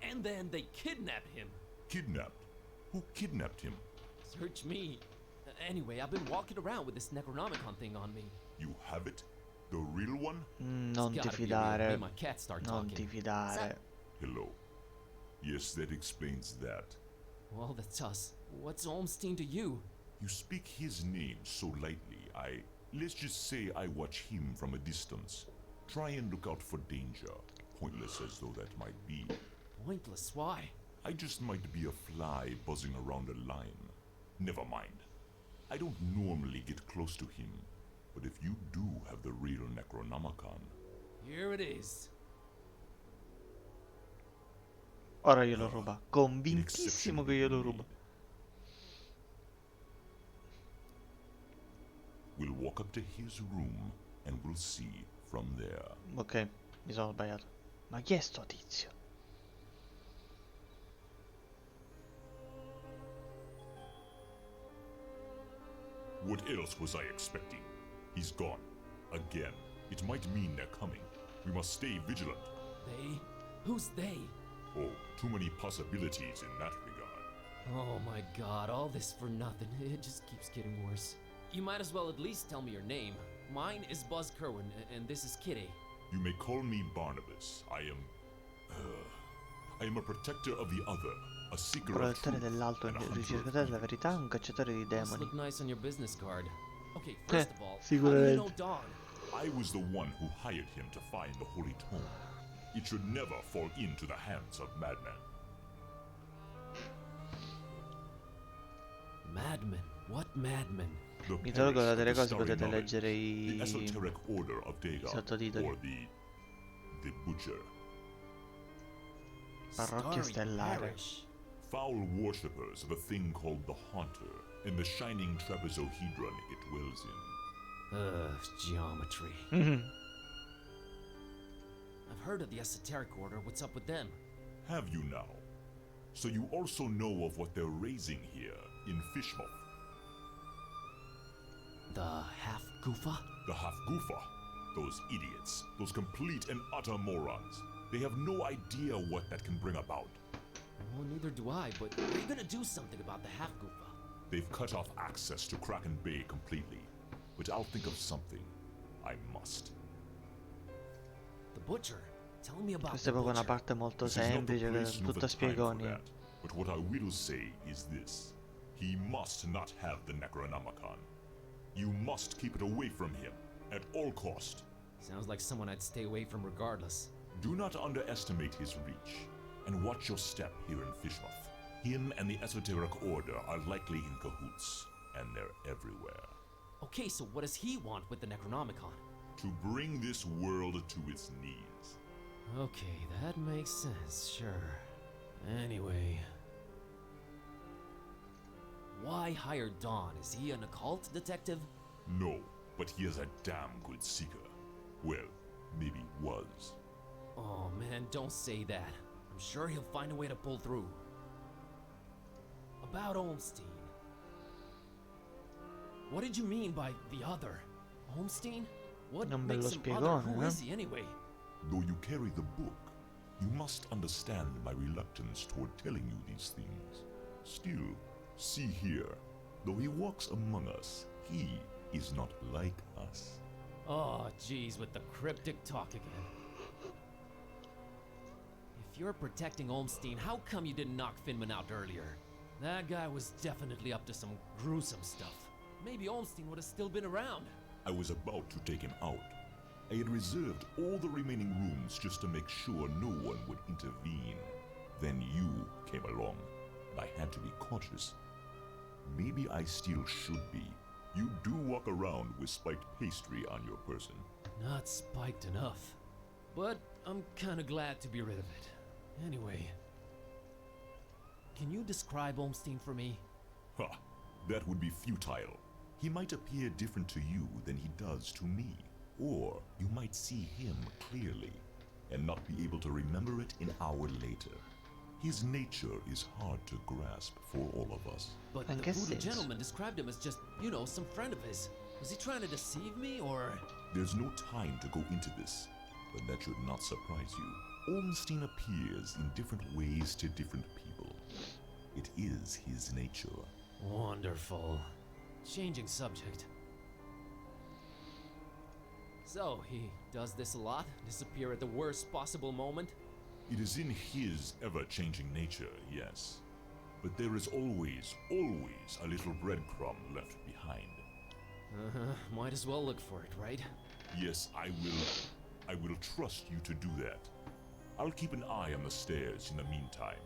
S2: And then they kidnapped him.
S10: Kidnapped? Who kidnapped him?
S2: Search me. Anyway, I've been walking around with this Necronomicon thing on me.
S10: You have it? The real one?
S1: Non ti
S2: Gotta be real.
S1: fidare.
S2: Made my cat start
S1: Non
S2: talking.
S1: ti fidare.
S10: Hello. Yes, that explains that.
S2: Well, that's us. What's Olmstein to you?
S10: You speak his name so lightly, let's just say I watch him from a distance. Try and look out for danger, pointless as though that might be.
S2: Pointless, why?
S10: I just might be a fly buzzing around a line. Never mind. I don't normally get close to him, but if you do have the real Necronomicon...
S2: Here it is.
S1: Ora glielo ruba. Convintissimo che glielo ruba.
S10: We'll walk up to his room and we'll see from there.
S1: Ok, mi sono sbagliato. Ma chi è sto tizio?
S10: What else was I expecting? He's gone. Again. It might mean they're coming. We must stay vigilant.
S2: They? Who's they?
S10: Oh, too many possibilities in that regard.
S2: Oh my god, all this for nothing. It just keeps getting worse. You might as well at least tell me your name. Mine is Buzz Kerwin, and this is Kitty.
S10: You may call me Barnabas. I am a protector of the other, a seeker of
S1: Protettore
S10: truth,
S1: dell'alto,
S10: and a
S1: un
S10: hunter of
S1: ricercatore della
S10: evil.
S1: verità, un cacciatore di
S2: Must
S1: demoni.
S2: look nice on your business card. Okay, first of all, how do you
S1: sicuramente.
S2: know Dawn?
S10: I was the one who hired him to find the Holy Tome. It should never fall into the hands of madmen.
S2: Madmen? What madmen?
S10: The
S1: Mi tolgo da
S10: Palace
S1: delle
S10: of the
S1: cose,
S10: Starry
S1: potete
S10: Knowledge,
S1: leggere
S10: the
S1: i
S10: esoteric order of Dagon,
S1: sottotitoli.
S10: or the Butcher.
S1: Parrocchia
S2: Starry
S1: stellare.
S2: Parish.
S10: Foul worshippers of a thing called the Haunter, and the shining trapezohedron it dwells in.
S2: Geometry.
S1: Mhm.
S2: I've heard of the esoteric order. What's up with them?
S10: Have you now? So you also know of what they're raising here in Fishmouth.
S2: The half-goofa?
S10: The Half-Goofa. Those idiots. Those complete and utter morons. They have no idea what that can bring about.
S2: Well, neither do I, but are you gonna do something about the half-goofa?
S10: They've cut off access to Kraken Bay completely. But I'll think of something. I must.
S2: The butcher? Tell me about
S1: Questa è
S2: the
S1: proprio una
S2: butcher.
S1: parte molto
S10: This is not the
S1: semplice,
S10: place nor
S1: tutta
S10: the time for
S1: spiegoni.
S10: that. But what I will say is this. He must not have the Necronomicon. You must keep it away from him at all cost.
S2: Sounds like someone I'd stay away from regardless.
S10: Do not underestimate his reach, and watch your step here in Fishmouth. Him and the Esoteric Order are likely in cahoots, and they're everywhere.
S2: Okay, so what does he want with the Necronomicon?
S10: To bring this world to its knees.
S2: Okay, that makes sense, sure. Anyway... Why hire Dawn? Is he an occult detective?
S10: No, but he is a damn good seeker. Well, maybe was.
S2: Oh man, don't say that. I'm sure he'll find a way to pull through. About Olmstein. What did you mean by the other? Olmstein? What
S1: Non me lo
S2: makes him other?
S1: spiegone,
S2: Who
S1: eh?
S2: is he anyway?
S10: Though you carry the book, you must understand my reluctance toward telling you these things. Still, see here, though he walks among us, he is not like us.
S2: Oh, jeez, with the cryptic talk again. If you're protecting Olmstein, how come you didn't knock Finman out earlier? That guy was definitely up to some gruesome stuff. Maybe Olmstein would have still been around.
S10: I was about to take him out. I had reserved all the remaining rooms just to make sure no one would intervene. Then you came along, and I had to be cautious. Maybe I still should be. You do walk around with spiked pastry on your person.
S2: Not spiked enough. But I'm kinda glad to be rid of it. Anyway... Can you describe Olmstein for me?
S10: Ha! That would be futile. He might appear different to you than he does to me. Or you might see him clearly, and not be able to remember it an hour later. His nature is hard to grasp for all of us.
S2: But
S1: I
S2: the
S1: guess
S2: voodoo
S1: it's-
S2: gentleman described him as just, you know, some friend of his. Was he trying to deceive me, or...?
S10: There's no time to go into this, but that should not surprise you. Olmstein appears in different ways to different people. It is his nature.
S2: Wonderful. Changing subject. So, he does this a lot? Disappear at the worst possible moment?
S10: It is in his ever-changing nature, yes. But there is always, always a little breadcrumb left behind.
S2: Uh-huh. Might as well look for it, right?
S10: Yes, I will trust you to do that. I'll keep an eye on the stairs in the meantime.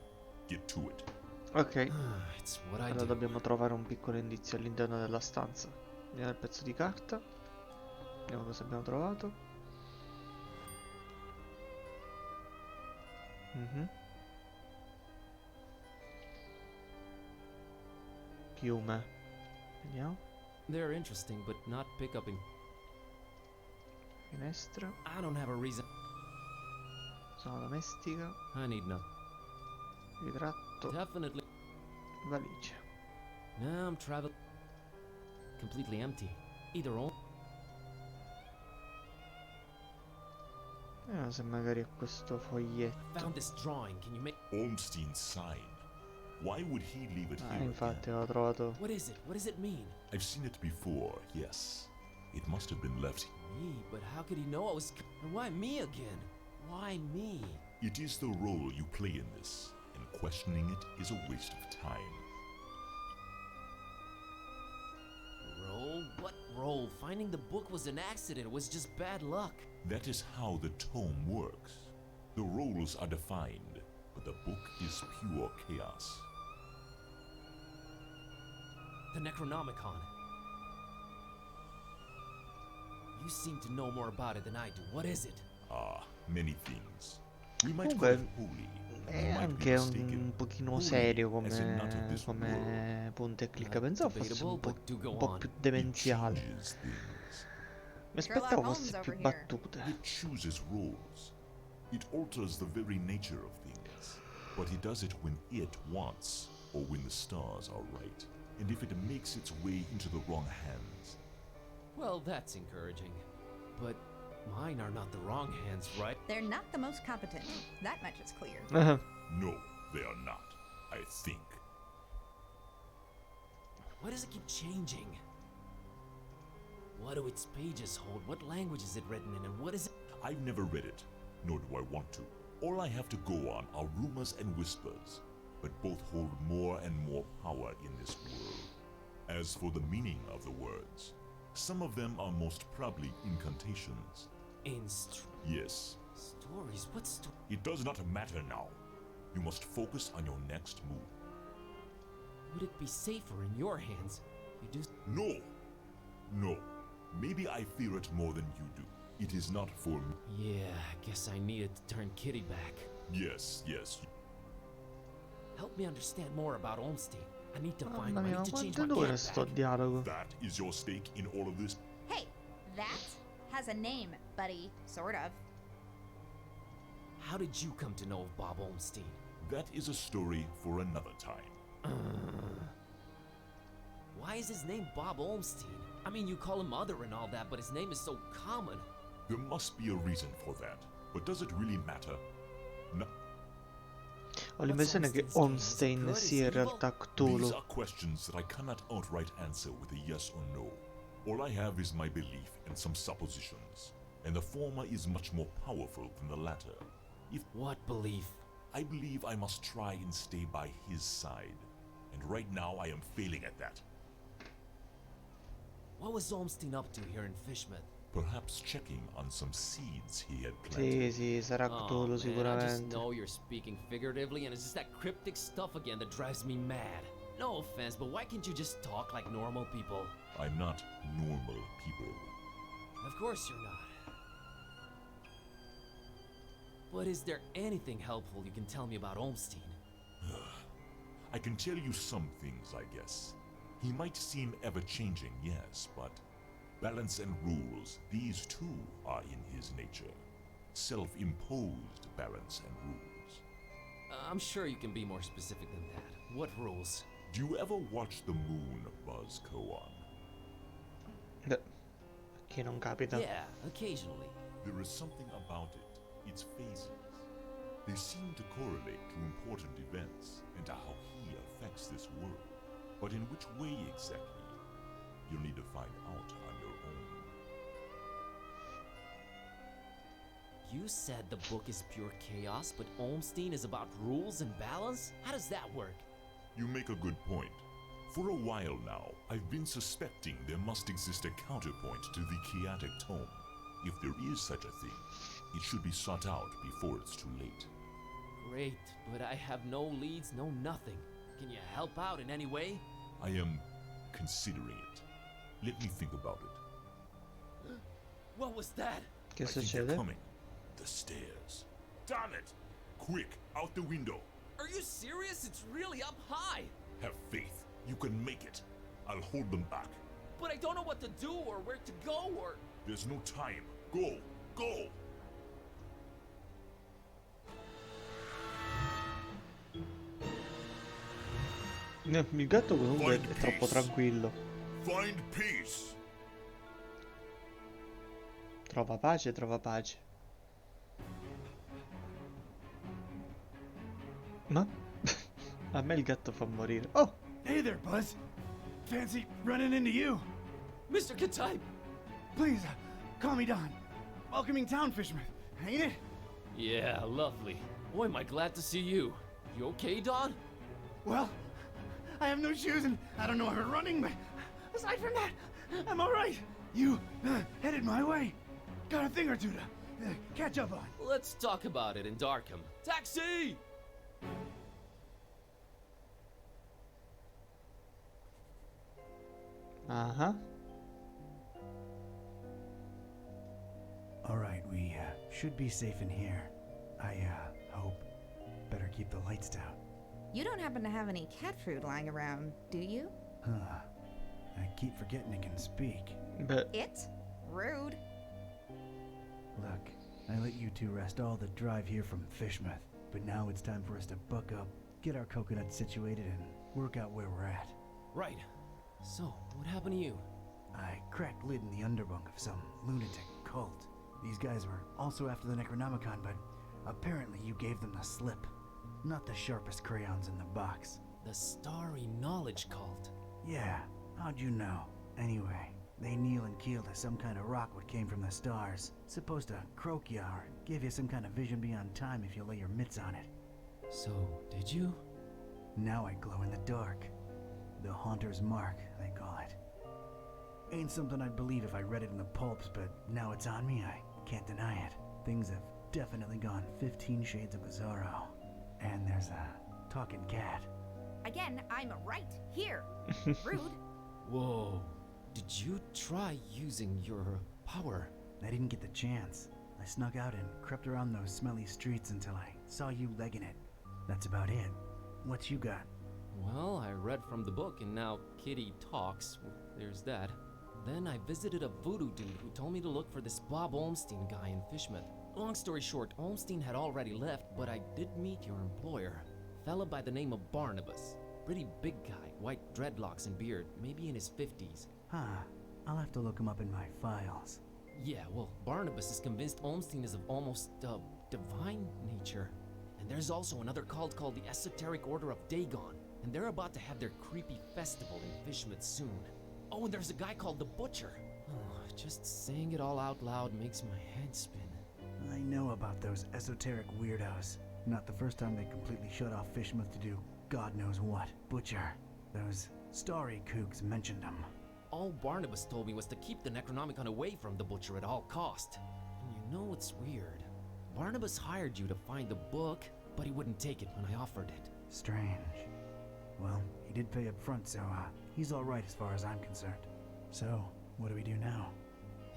S10: Get to it.
S1: Ok,
S2: It's what I
S1: allora
S2: do.
S1: dobbiamo trovare un piccolo indizio all'interno della stanza. Vediamo il pezzo di carta. Vediamo cosa abbiamo trovato. Piume. Vediamo.
S2: They're interesting, but not pick up in...
S1: Finestra.
S2: I don't have a reason.
S1: Zona domestica.
S2: I need no.
S1: Ritratto.
S2: Definitely.
S1: Valigia.
S2: Now I'm traveling. Completely empty. Either all.
S1: Vediamo se magari è questo foglietto.
S2: Found this drawing. Can you make...
S10: Olmstein's sign. Why would he leave it here
S1: Infatti
S10: again?
S1: l'ho trovato.
S2: What is it? What does it mean?
S10: I've seen it before, yes. It must have been left.
S2: Me? But how could he know I was... And why me again? Why me?
S10: It is the role you play in this, and questioning it is a waste of time.
S2: Roll? What roll? Finding the book was an accident. It was just bad luck.
S10: That is how the tome works. The roles are defined, but the book is pure chaos.
S2: The Necronomicon. You seem to know more about it than I do. What is it?
S10: Ah, many things. We might
S1: Comunque,
S10: call it holy.
S1: è
S10: We might be
S1: anche
S10: mistaken.
S1: un pochino
S10: Holy
S1: serio
S10: as in not of this
S1: come punta e clicca. Pensavo fosse un po',
S2: Debatable, but do go
S1: un po'
S2: on.
S1: più
S10: It
S1: demenziale.
S10: changes things.
S1: Mi
S7: Sherlock
S1: aspettavo
S7: Holmes
S1: fosse
S7: over
S1: più
S7: here.
S1: battute.
S10: It chooses roles. It alters the very nature of things. But it does it when it wants, or when the stars are right. And if it makes its way into the wrong hands.
S2: Well, that's encouraging. But mine are not the wrong hands, right?
S7: They're not the most competent. That much is clear.
S10: No, they are not. I think.
S2: Why does it keep changing? What do its pages hold? What language is it written in? And what is it?
S10: I've never read it, nor do I want to. All I have to go on are rumors and whispers. but both hold more and more power in this world. As for the meaning of the words, some of them are most probably incantations. Yes.
S2: Stories? What
S10: It does not matter now. You must focus on your next move.
S2: Would it be safer in your hands? You do.
S10: No! No. Maybe I fear it more than you do. It is not for me.
S2: Yeah, I guess I needed to turn Kitty back.
S10: Yes, yes.
S2: Help me understand more about Olmstein. I need to find
S1: Mamma
S2: him. I
S1: mia,
S2: need to change
S1: quanto
S2: my
S1: dura
S2: cat
S1: sto
S2: back.
S1: dialogo?
S10: That is your stake in all of this?
S7: Hey, that has a name, buddy. Sort of.
S2: How did you come to know of Bob Olmstein?
S10: That is a story for another time.
S2: Why is his name Bob Olmstein? I mean, you call him Mother and all that, but his name is so common.
S10: There must be a reason for that. But does it really matter? No.
S1: Ho l'impressione che Ornstein sia in realtà
S10: These
S1: Cthulhu.
S10: are questions that I cannot outright answer with a yes or no. All I have is my belief and some suppositions, and the former is much more powerful than the latter.
S2: What belief?
S10: I believe I must try and stay by his side, and right now I am failing at that.
S2: What was Olmstein up to here in Fishmouth?
S10: Perhaps checking on some seeds he had planted.
S1: Sì, sarà Cthulhu
S2: Man, I just
S1: sicuramente.
S2: know you're speaking figuratively, and it's just that cryptic stuff again that drives me mad. No offense, but why can't you just talk like normal people?
S10: I'm not normal people.
S2: Of course you're not. But is there anything helpful you can tell me about Olmstein?
S10: I can tell you some things, I guess. He might seem ever-changing, yes, but balance and rules, these too are in his nature. Self-imposed balance and rules.
S2: I'm sure you can be more specific than that. What rules?
S10: Do you ever watch the moon buzz koan?
S1: Chi non capita?
S2: Yeah, occasionally.
S10: There is something about it, its phases. They seem to correlate to important events and to how he affects this world. But in which way exactly? You'll need to find out on your own.
S2: You said the book is pure chaos, but Olmstein is about rules and balance? How does that work?
S10: You make a good point. For a while now, I've been suspecting there must exist a counterpoint to the chaotic tome. If there is such a thing, it should be sought out before it's too late.
S2: Great, but I have no leads, no nothing. Can you help out in any way?
S10: I am considering it. Let me think about it.
S2: What was that?
S1: Che
S10: I think they're
S1: succede?
S10: coming. The stairs. Damn it! Quick, out the window.
S2: Are you serious? It's really up high.
S10: Have faith. You can make it. I'll hold them back.
S2: But I don't know what to do or where to go or...
S10: There's no time. Go! Go!
S1: Il gatto comunque
S10: Find
S1: è troppo
S10: peace.
S1: tranquillo.
S10: Find peace!
S1: Trova pace, trova pace. Ma? A me il gatto fa morire. Oh!
S11: Hey there, Buzz. Fancy running into you.
S2: Mr. Katai!
S11: Please, call me Don. Welcoming town, Fishmouth, ain't it?
S2: Yeah, lovely. Boy, am I glad to see you. You okay, Don?
S11: Well, I have no shoes and I don't know how we're running, but aside from that, I'm all right. You headed my way. Got a thing or two to catch up on.
S2: Let's talk about it in Darkham. Taxi!
S1: Ah.
S11: All right, we should be safe in here. I hope. Better keep the lights down.
S7: You don't happen to have any cat food lying around, do you?
S11: Huh. I keep forgetting it can speak.
S1: Beh,
S7: It? Rude.
S11: Look, I let you two rest all the drive here from Fishmouth, but now it's time for us to buck up, get our coconuts situated, and work out where we're at.
S2: Right. So, what happened to you?
S11: I cracked lid in the underbunk of some lunatic cult. These guys were also after the Necronomicon, but apparently you gave them the slip. Not the sharpest crayons in the box.
S2: The Starry Knowledge Cult.
S11: Yeah, how'd you know? Anyway, they kneel and keel to some kind of rock what came from the stars. It's supposed to croak ya or give you some kind of vision beyond time if you lay your mitts on it.
S2: So, did you?
S11: Now I glow in the dark. The Haunter's Mark, they call it. Ain't something I'd believe if I read it in the pulps, but now it's on me, I can't deny it. Things have definitely gone 15 shades of bizarro. And there's a talking cat.
S7: Again, I'm right here. Rude.
S2: Whoa. Did you try using your power?
S11: I didn't get the chance. I snuck out and crept around those smelly streets until I saw you legging it. That's about it. What you got?
S2: Well, I read from the book and now Kitty talks. Well, there's that. Then I visited a voodoo dude who told me to look for this Bob Olmstein guy in Fishmouth. Long story short, Olmstein had already left, but I did meet your employer. Fella by the name of Barnabas. Pretty big guy, white dreadlocks and beard, maybe in his 50s.
S11: Huh. I'll have to look him up in my files.
S2: Yeah, well, Barnabas is convinced Olmstein is of almost, divine nature. And there's also another cult called the Esoteric Order of Dagon, and they're about to have their creepy festival in Fishmouth soon. Oh, and there's a guy called the Butcher. Oh, just saying it all out loud makes my head spin.
S11: I know about those esoteric weirdos. Not the first time they completely shut off Fishmouth to do God knows what. Butcher. Those starry kooks mentioned them.
S2: All Barnabas told me was to keep the Necronomicon away from the Butcher at all cost. And you know what's weird? Barnabas hired you to find the book, but he wouldn't take it when I offered it.
S11: Strange. Well, he did pay up front, so he's all right as far as I'm concerned. So, what do we do now?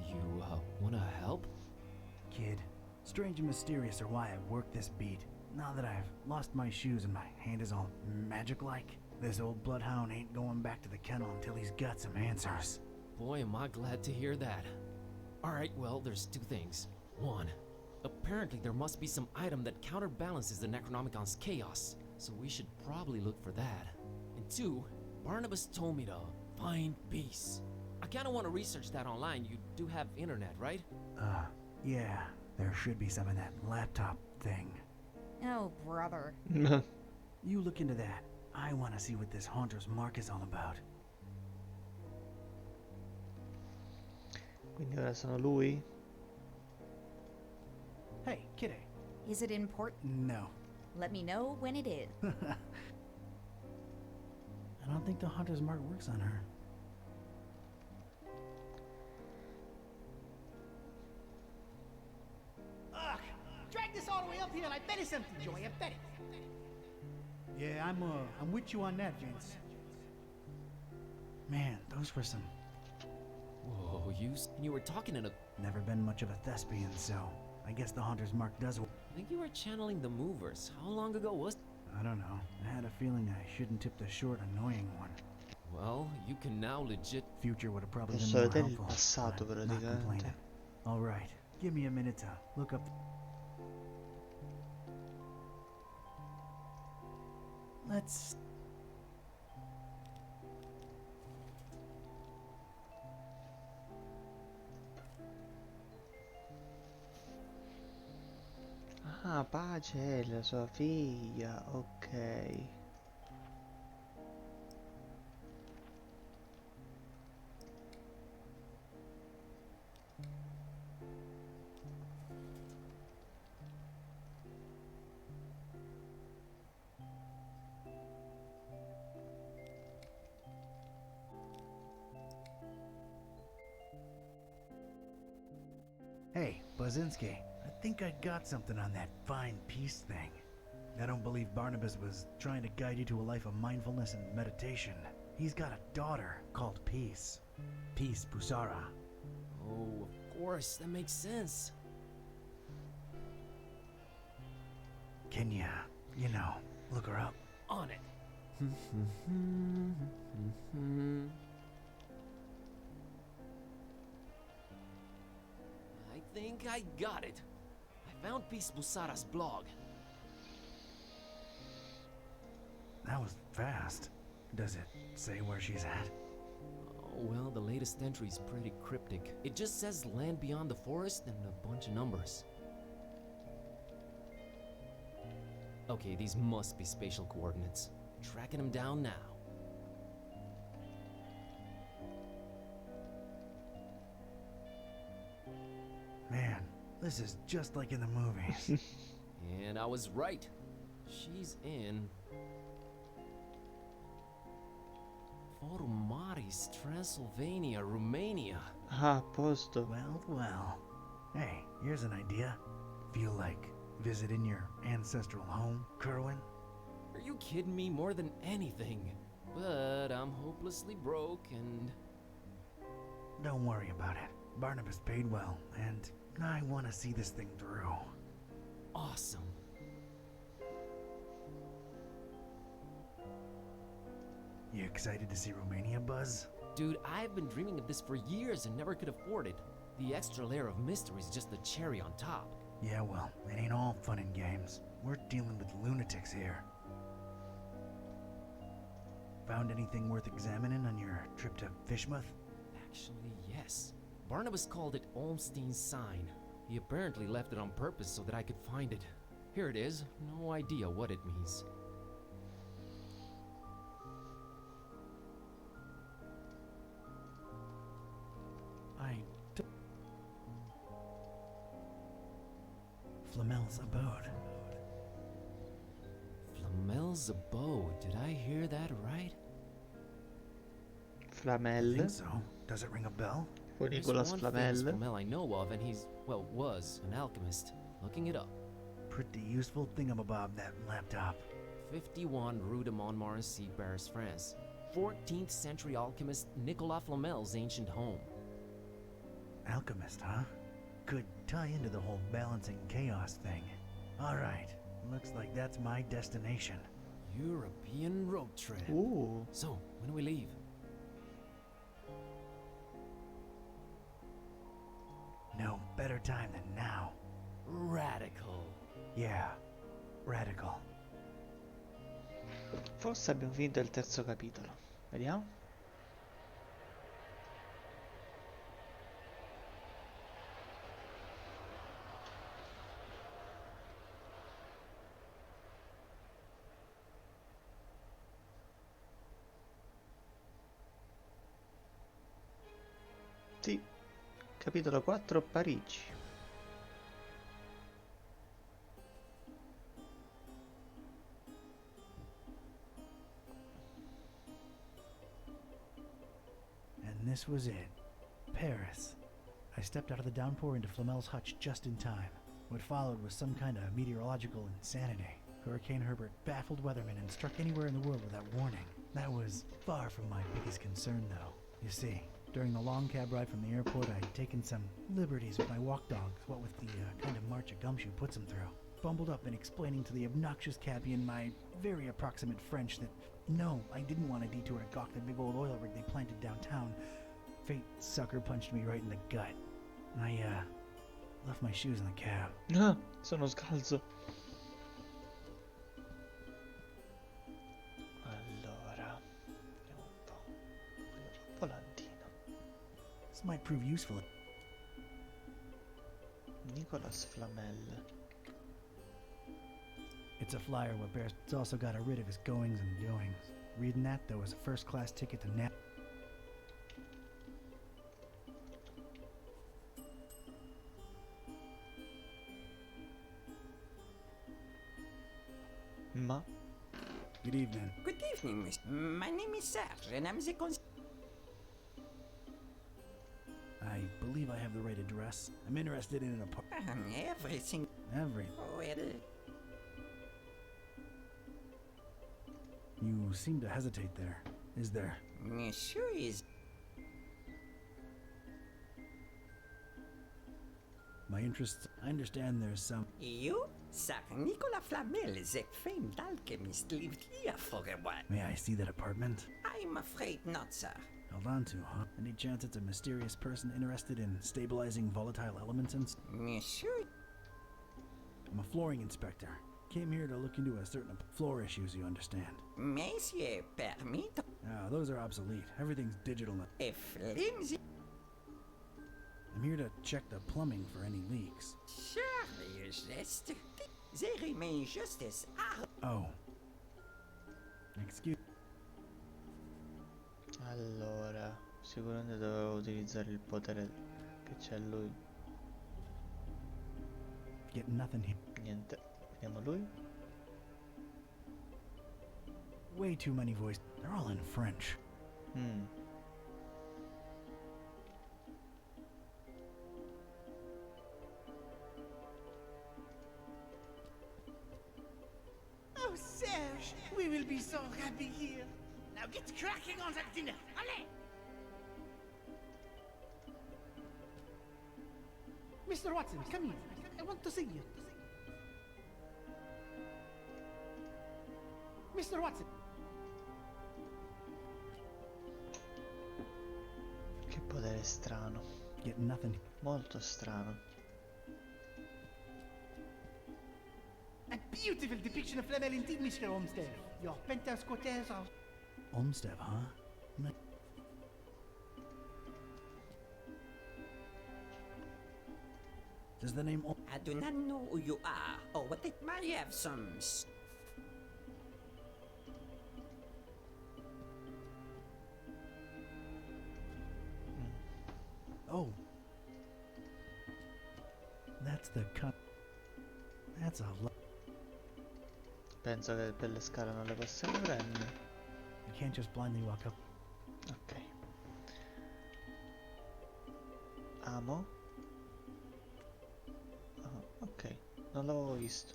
S2: You, wanna help?
S11: Kid, strange and mysterious are why I work this beat. Now that I've lost my shoes and my hand is all magic-like, this old bloodhound ain't going back to the kennel until he's got some answers.
S2: Boy, am I glad to hear that. Alright, well, there's two things. One, apparently there must be some item that counterbalances the Necronomicon's chaos, so we should probably look for that. And two, Barnabas told me to find peace. I kinda wanna research that online. You do have internet, right?
S11: Yeah, there should be some in that laptop thing.
S7: Oh, brother.
S11: You look into that. I want to see what this Haunter's Mark is all about.
S1: Quindi ora sono lui?
S11: Hey, Kitty.
S7: Is it important?
S11: No.
S7: Let me know when it is.
S11: I don't think the Haunter's Mark works on her.
S12: Ugh! Drag this all the way up here and I bet it's empty, Joey. I bet it.
S6: Yeah, I'm with you on that, Vince.
S11: Man, those were some...
S2: Whoa, you were talking in a...
S11: Never been much of a thespian, so I guess the Haunter's Mark does...
S2: I think you were channeling the movers. How long ago was...
S11: I don't know. I had a feeling I shouldn't tip the short, annoying one.
S2: Well, you can now legit...
S11: Future would have probably been
S1: Posso
S11: more
S1: vedere il
S11: helpful,
S1: passato
S11: but not
S1: praticamente.
S11: complaining. All right, give me a minute to look up... Let's...
S1: Ah, Pace è la sua figlia, ok.
S11: Hey, Bazinski, I think I got something on that fine peace thing. I don't believe Barnabas was trying to guide you to a life of mindfulness and meditation. He's got a daughter called Peace. Peace Busara.
S2: Oh, of course, that makes sense.
S11: Can ya, look her up?
S2: On it. I think I got it. I found Peace Busara's blog.
S11: That was fast. Does it say where she's at?
S2: Oh, well, the latest entry's pretty cryptic. It just says land beyond the forest and a bunch of numbers. Okay, these must be spatial coordinates. Tracking them down now.
S11: Man, this is just like in the movies.
S2: And I was right. She's in Fotomaris, Transylvania, Romania.
S1: Ah, a posto.
S11: Well, well. Hey, here's an idea. Feel like visiting your ancestral home, Kerwin?
S2: Are you kidding me? More than anything. But I'm hopelessly broke and...
S11: Don't worry about it. Barnabas paid well, and I want to see this thing through.
S2: Awesome.
S11: You excited to see Romania, Buzz?
S2: Dude, I've been dreaming of this for years and never could afford it. The extra layer of mystery is just the cherry on top.
S11: Yeah, well, it ain't all fun and games. We're dealing with lunatics here. Found anything worth examining on your trip to Fishmouth?
S2: Actually, yes. Barnabas called it Olmstein's sign. He apparently left it on purpose so that I could find it. Here it is. No idea what it means.
S11: Flamel's abode.
S2: Flamel's abode. Did I hear that right?
S11: I
S1: Flamel.
S11: think so. Does it ring a bell?
S2: There's
S1: Nicolas
S2: one famous
S1: Flamel.
S2: Flamel I know of, and he's, well, was an alchemist. Looking it up.
S11: Pretty useful thingamabob, that laptop.
S2: 51 Rue de Montmorency, Paris, France. 14th century alchemist Nicolas Flamel's ancient home.
S11: Alchemist, huh? Could tie into the whole balancing chaos thing. Alright, looks like that's my destination.
S2: European road trip.
S1: Ooh.
S2: So, when do we leave?
S11: No better time than now.
S2: Radical.
S11: Yeah, radical.
S1: Forse abbiamo finito il terzo capitolo. Vediamo. Sì, capitolo 4, Parigi.
S11: And this was it. Paris. I stepped out of the downpour into Flamel's hutch just in time. What followed was some kind of meteorological insanity. Hurricane Herbert baffled weathermen and struck anywhere in the world without warning. That was far from my biggest concern, though. You see, during the long cab ride from the airport, I'd taken some liberties with my walk dogs, what with the kind of march a gumshoe puts them through. Bumbled up and explaining to the obnoxious cabbie in my very approximate French that, no, I didn't want a detour to gawk the big old oil rig they planted downtown. Fate sucker punched me right in the gut. I, left my shoes in the cab.
S1: Ah, sono scalzo. Allora, vediamo un po'. Volantino.
S11: This might prove useful.
S1: Nicolas Flamel.
S11: It's a flyer where Bear's also got a rid of his goings and doings. Reading that, though, was a first-class ticket to Nap.
S1: Ma
S11: Good evening.
S13: Good evening, miss. My name is Serge, and I'm the
S11: I believe I have the right address. I'm interested in an apartment.
S13: everything.
S11: Everything.
S13: Well,
S11: You seem to hesitate there. Is there?
S13: monsieur is...
S11: My interests... I understand there's some...
S13: You? Sir Nicolas Flamel, the famed alchemist, lived here for a while.
S11: May I see that apartment?
S13: I'm afraid not, sir.
S11: Held on to, huh? Any chance it's a mysterious person interested in stabilizing volatile elements and...
S13: Monsieur...
S11: I'm a flooring inspector. Came here to look into a certain floor issues, you understand.
S13: Monsieur, permit...
S11: Ah, those are obsolete. Everything's digital now.
S13: A flimsy...
S11: I'm here to check the plumbing for any leaks.
S13: Surely, just... They remain just as...
S11: Oh. Excuse...
S1: allora, sicuramente dovevo utilizzare il potere che c'è lui.
S11: Get nothing here.
S1: Niente, vediamo lui.
S11: Way too many voices. They're all in French.
S1: Mm.
S12: Oh, Serge, we will be so happy here. Now get cracking on that dinner. Allez! Mr. Watson, come here. I want to see you. Mr. Watson.
S1: Che potere strano.
S11: Get nothing.
S1: Molto strano.
S12: A beautiful depiction of Flamelintine, Mr. Olmsted. Your penthouse quarters are...
S11: Olmsted, huh? Does the name
S13: I do not know who you are, or what it might have some...
S11: Oh. That's the cut. That's a lot.
S1: Penso che per le scale non le possiamo prendere.
S11: You can't just blindly walk up.
S1: Ok. Amo. Ah, ok, non l'avevo visto.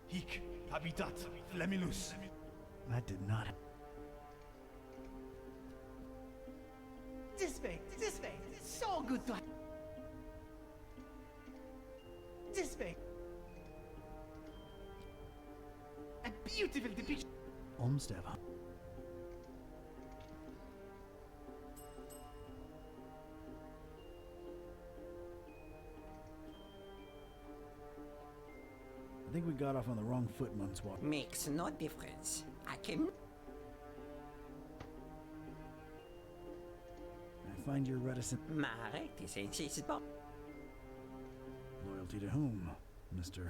S6: Hic habitat Flamilus.
S11: That did not.
S12: This way, this way. It's so good to have... This way. A beautiful depiction...
S11: Olmsted, huh? I think we got off on the wrong foot, Munswalk.
S13: Makes no difference. I can...
S11: I find you're reticent.
S13: My reticence is...
S11: Loyalty to whom, Mr.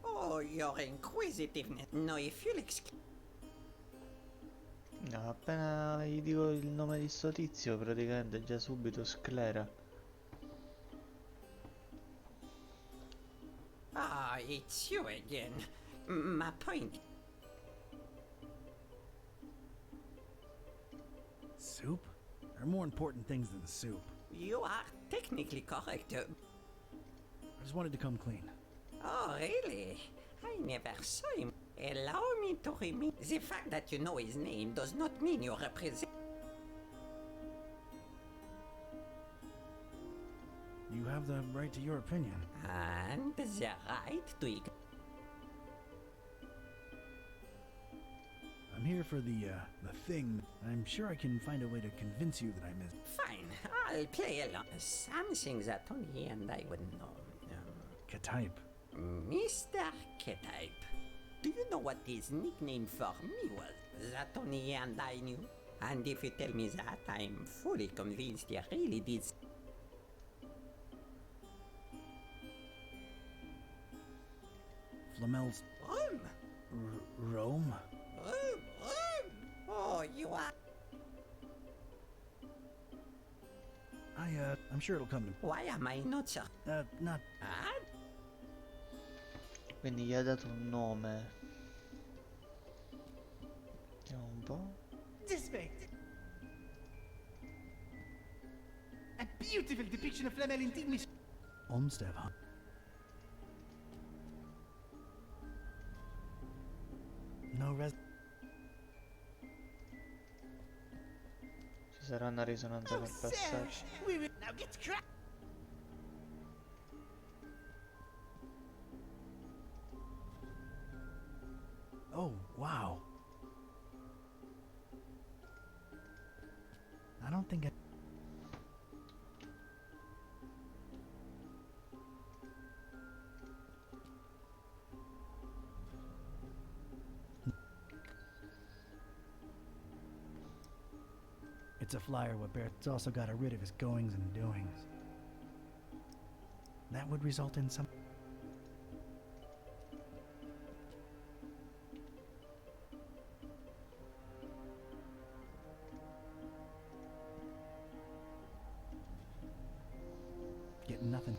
S13: Oh, your inquisitiveness. No, if you'll excuse...
S1: No, appena gli dico il nome di sto tizio, praticamente già subito sclera.
S13: Ah, it's you again. My point...
S11: Soup? There are more important things than soup.
S13: You are technically correct.
S11: I just wanted to come clean.
S13: Oh, really? I never saw him. Allow me to remind... The fact that you know his name does not mean you represent...
S11: You have the right to your opinion.
S13: And the right to...
S11: I'm here for the thing. I'm sure I can find a way to convince you that I missed.
S13: Fine, I'll play along. Something that only he and I would know.
S11: K-type.
S13: Mr. K-type. Do you know what his nickname for me was? That only he and I knew. And if you tell me that, I'm fully convinced he really did.
S11: Flamel's...
S13: Rome?
S11: Rome?
S13: Rome? Oh, you are...
S11: I'm sure it'll come to...
S13: Why am I not sure?
S11: Not...
S13: Ah?
S1: Quindi gli ha dato un nome. Vediamo un po'.
S12: This way. A beautiful depiction of Flamelintine, Mr.
S11: Olmsted, huh? No res...
S1: Ci sarà una risonanza col passaggio.
S12: Serge, we will... Now get crack...
S11: Oh, wow. I don't think I... It's a flyer what Barrett's also got rid of his goings and doings. That would result in some... Getting nothing.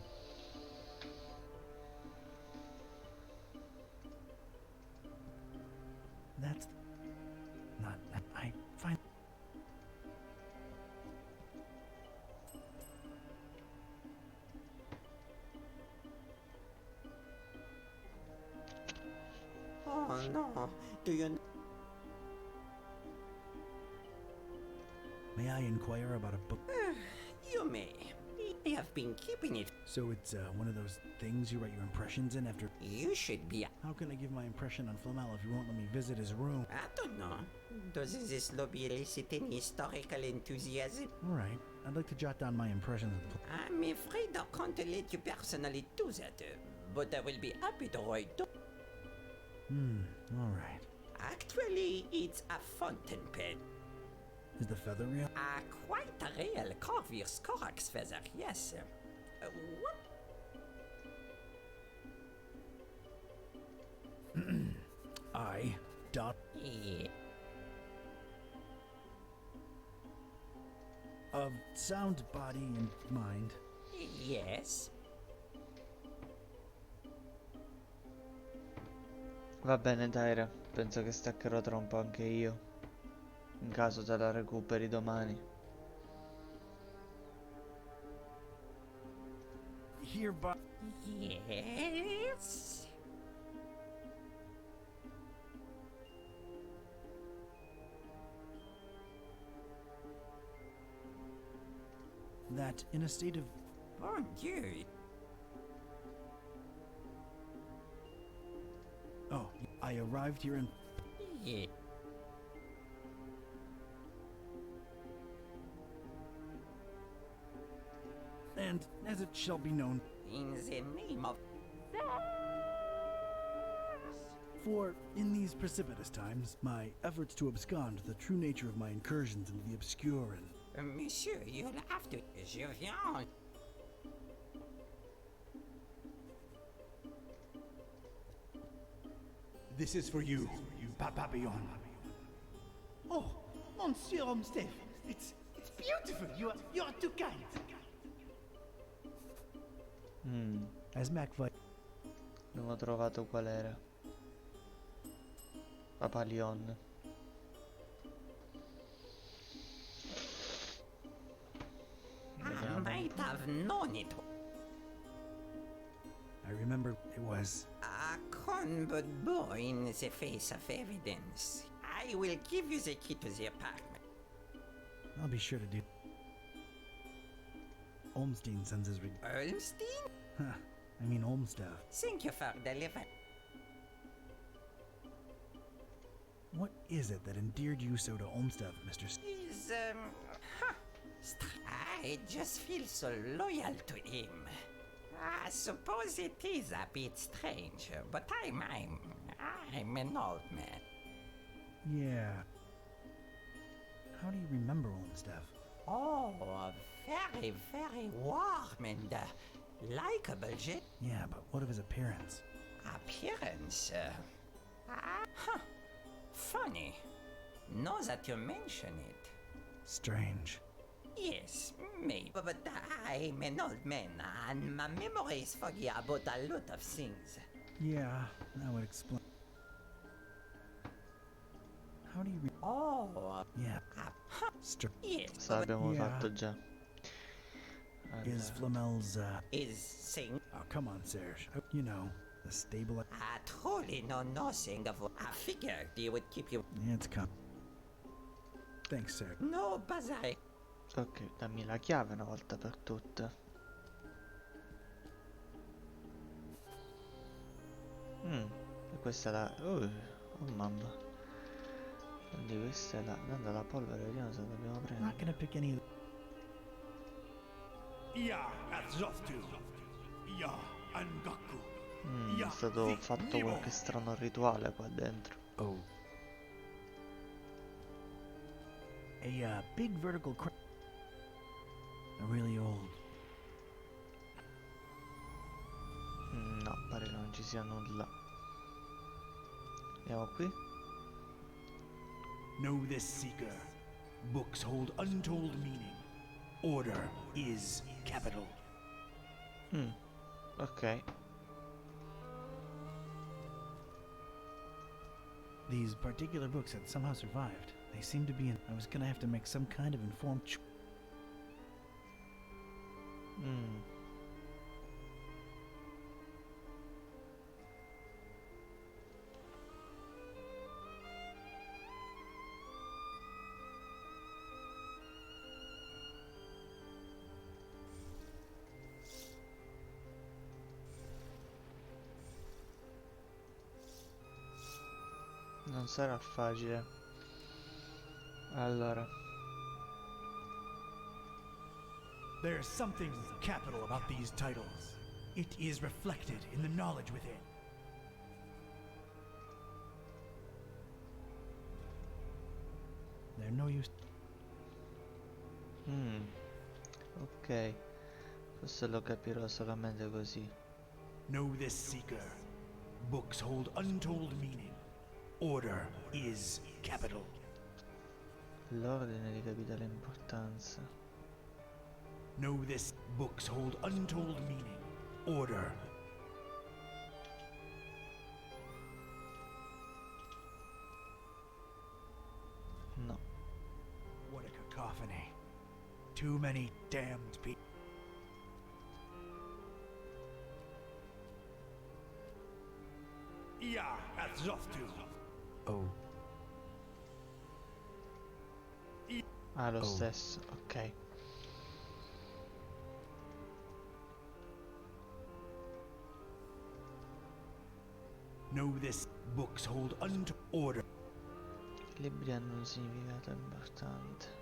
S13: no. Do you
S11: May I inquire about a book?
S13: You may. I have been keeping it.
S11: So it's one of those things you write your impressions in after.
S13: You should be.
S11: How can I give my impression on Flamel if you won't let me visit his room?
S13: I don't know. Does this lobby elicit any historical enthusiasm?
S11: Alright, I'd like to jot down my impressions of the
S13: I'm afraid I can't let you personally do that, but I will be happy to write.
S11: Alright.
S13: Actually, it's a fountain pen.
S11: Is the feather real?
S13: Quite a real Corvus Corax feather, yes. What?
S11: I dot of sound body and mind.
S13: Yes.
S1: Va bene, Tyra, penso che staccherò tra un po' anche io, in caso te la recuperi domani.
S11: Hereby.
S13: Yes.
S11: That in a state of.
S13: Bon Dieu.
S11: Oh, I arrived here in.
S13: Yeah.
S11: And as it shall be known.
S13: In the name of.
S11: For in these precipitous times, my efforts to abscond the true nature of my incursions into the obscure and.
S13: Monsieur, you'll have to. Je viens.
S12: This is for you, Papillon. Oh, Monsieur Olmsted, it's beautiful. You are too kind.
S11: As MacVite.
S1: Non ho trovato qual era. Papalion.
S13: I might have known it.
S11: I remember it was.
S13: A con but boy in the face of evidence. I will give you the key to the apartment.
S11: I'll be sure to do. Olmstein sends his.
S13: Olmstein?
S11: Huh. I mean Olmstaff.
S13: Thank you for delivering.
S11: What is it that endeared you so to Olmstaff, Mr.
S13: He's, I just feel so loyal to him. I suppose it is a bit strange, but I'm an old man.
S11: Yeah. How do you remember Olmstaff?
S13: Oh, very, very warm and likable.
S11: Yeah, but what of his appearance?
S13: Appearance? Funny. Now that you mention it.
S11: Strange.
S13: Yes, maybe. But I'm an old man and my memories foggy about a lot of things.
S11: Yeah, that would explain. How do you
S13: Oh.
S11: Yeah.
S13: Yes.
S1: Sa l'abbiamo fatto già.
S11: Is Flamel's,
S13: Is thing.
S11: Oh, come on, Serge. You know, the stable.
S13: I truly know nothing of what I figured he would keep you.
S11: Yeah, it's come. Thanks, Serge.
S13: No, Bazai.
S1: Ok, dammi la chiave una volta per tutte. E questa è la. Oh mamma. Quindi questa è la. Dando la polvere, vediamo se la dobbiamo prendere.
S11: Not gonna pick any.
S6: Ya, Azoftu. Ya, Angaku.
S1: È stato fatto qualche strano rituale qua dentro.
S11: Oh. A big vertical a really old.
S1: No, pare che non ci sia nulla. Andiamo qui.
S6: Know this, Seeker. Books hold untold meaning. Order is capital.
S1: Ok.
S11: These particular books had somehow survived. They seem to be in. I was gonna have to make some kind of informed
S1: sarà facile. Allora,
S12: There's something capital about these titles. It is reflected in the knowledge within.
S11: They're no use.
S1: ok, forse lo capirò solamente così.
S12: Know this, Seeker. Books hold untold meaning. Order is capital.
S1: L'ordine di capitale importanza.
S12: Know this. Books hold untold meaning. Order.
S1: No.
S12: What a cacophony. Too many damned people. Yeah, that's off to.
S11: Oh.
S1: Ah, lo stesso, ok.
S12: Know this. Books hold order.
S1: I libri hanno un significato importante.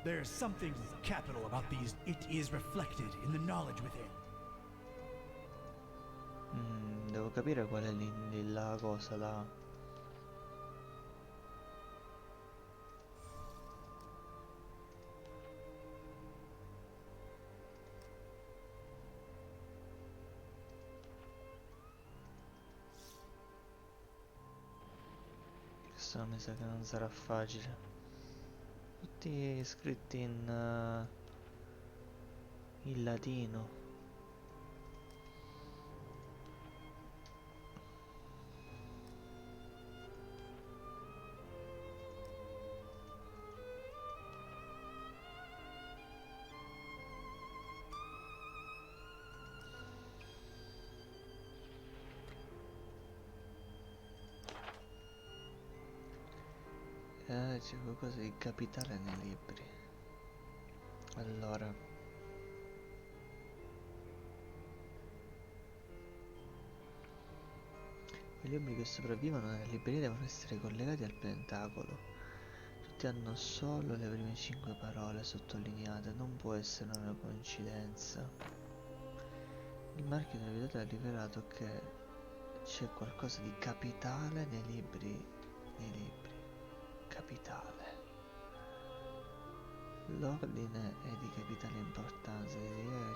S12: There's something capital about these. It is reflected in the knowledge within.
S1: Devo capire qual è la cosa, la... Questo mi sa che non sarà facile. Tutti scritti in latino. C'è qualcosa di capitale nei libri. Allora, i libri che sopravvivono nelle librerie devono essere collegati al pentacolo. Tutti hanno solo le prime 5 parole sottolineate, non può essere una coincidenza. Il marchio della verità ha rivelato che c'è qualcosa di capitale nei libri. Capitale. L'ordine è di capitale importanza,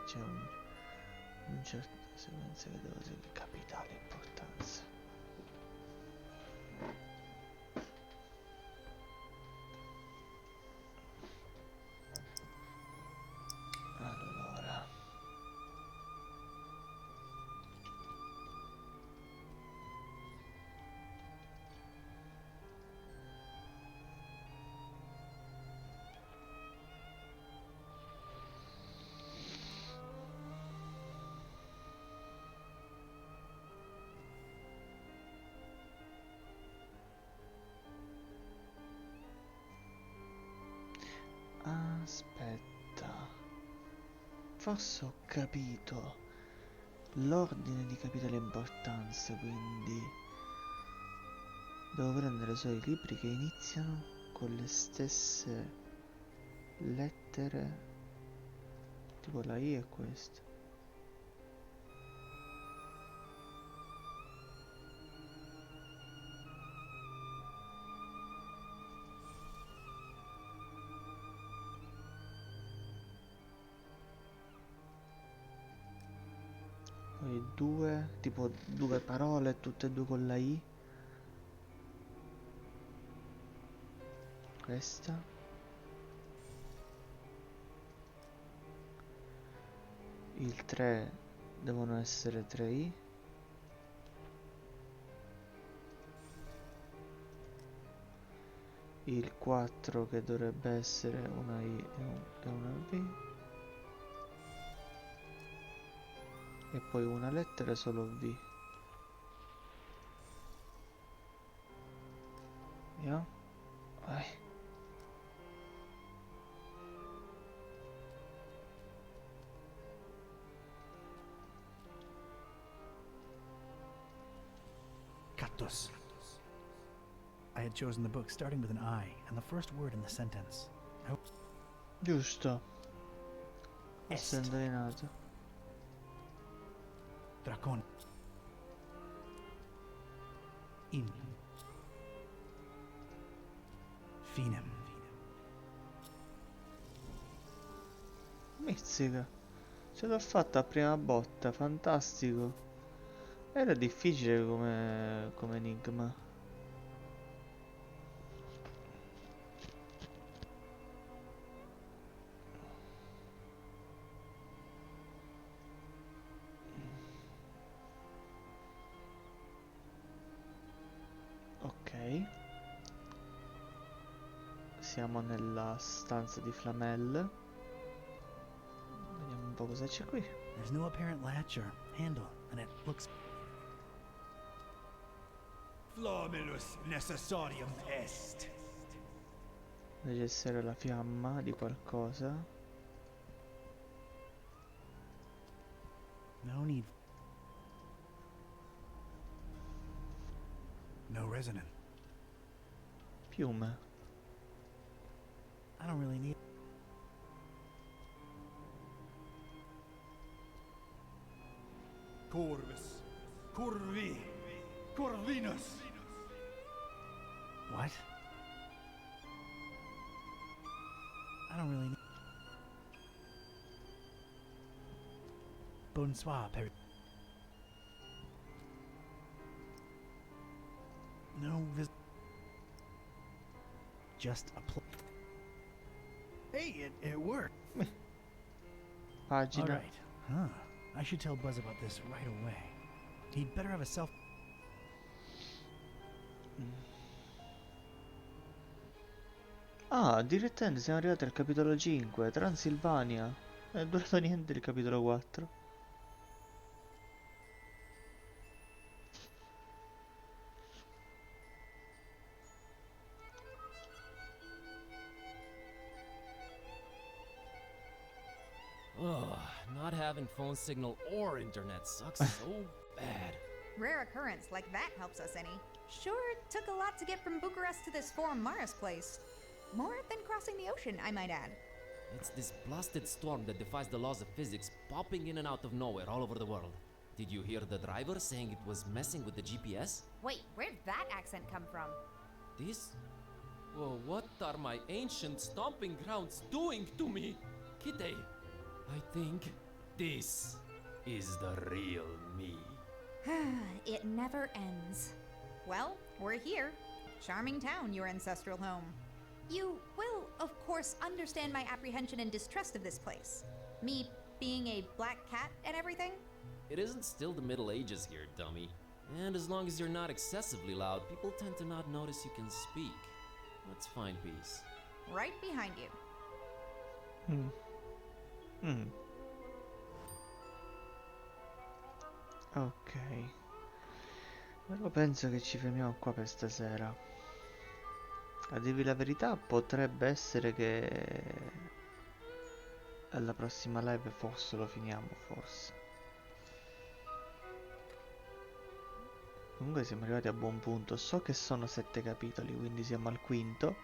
S1: c'è un certo sequenza che devo dire capitale importanza. Allora, aspetta, forse ho capito l'ordine di capitale importanza, quindi devo prendere solo i libri che iniziano con le stesse lettere, tipo la I è questa. Poi due, tipo due parole, tutte e due con la I. Questa. Il 3 devono essere 3 I. il 4 che dovrebbe essere una I e una V, e poi una lettera solo V. Yeah.
S11: Cactus. I had chosen the book starting with an I and the first word in the sentence.
S1: Giusto.
S11: Est.
S1: Ho indovinato.
S11: Dracon. In. Finem.
S1: Mizzica. Ce l'ho fatta a prima botta, fantastico. Era difficile come enigma. Ok. Siamo nella stanza di Flamel. Vediamo un po' cosa c'è qui.
S11: There's no apparent latch or handle, and it looks...
S12: Flamellus necessarium est.
S1: Deve essere la fiamma di qualcosa.
S11: No need. No resonant.
S1: Piume.
S11: I don't really need...
S12: Corvus. Corvi. Corvinus.
S11: What? I don't really need... Bonsoir, Perry. No just a Hey, it worked.
S1: Pagina.
S11: All right. Huh. I should tell Buzz about this right away. He'd better have a self...
S1: Ah, direttamente siamo arrivati al capitolo 5, Transilvania. È durato niente il capitolo 4.
S2: Ugh, not having phone signal or internet sucks so bad.
S7: Rare occurrence like that helps us any. Sure, it took a lot to get from Bucharest to this foreign Mars place. More than crossing the ocean, I might add.
S2: It's this blasted storm that defies the laws of physics, popping in and out of nowhere all over the world. Did you hear the driver saying it was messing with the GPS?
S7: Wait, where'd that accent come from?
S2: This? Well, what are my ancient stomping grounds doing to me? Kitty, I think this is the real me.
S7: It never ends. Well, we're here. Charming town, your ancestral home. You will, of course, understand my apprehension and distrust of this place. Me being a black cat and everything?
S2: It isn't still the Middle Ages here, dummy. And as long as you're not excessively loud, people tend to not notice you can speak. Let's find peace.
S7: Right behind you.
S1: Ok. Però penso che ci fermiamo qua per stasera. A dirvi la verità, potrebbe essere che alla prossima live forse lo finiamo, forse. Comunque siamo arrivati a buon punto. So che sono 7 capitoli, quindi siamo al quinto.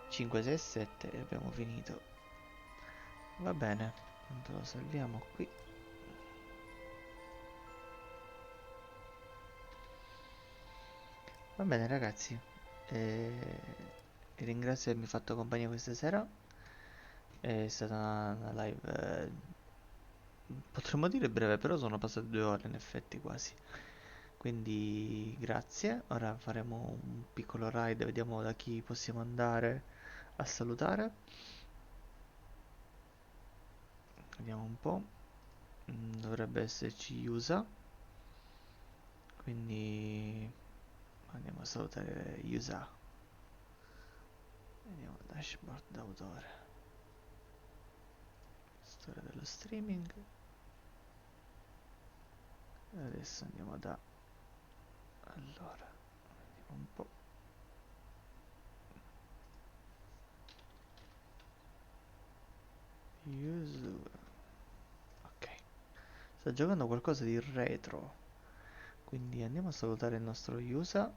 S1: 5, 6 e 7 e abbiamo finito. Va bene, tanto lo salviamo qui. Va bene ragazzi, ringrazio di avermi fatto compagnia questa sera. È stata una live, potremmo dire breve, però sono passate 2 ore in effetti quasi. Quindi grazie, ora faremo un piccolo ride, vediamo da chi possiamo andare a salutare. Vediamo un po', dovrebbe esserci Yusa, quindi andiamo a salutare Yusa. Vediamo dashboard d'autore. Storia dello streaming. E adesso andiamo da... Allora, vediamo un po'. User. Ok. Sta giocando qualcosa di retro. Quindi andiamo a salutare il nostro user.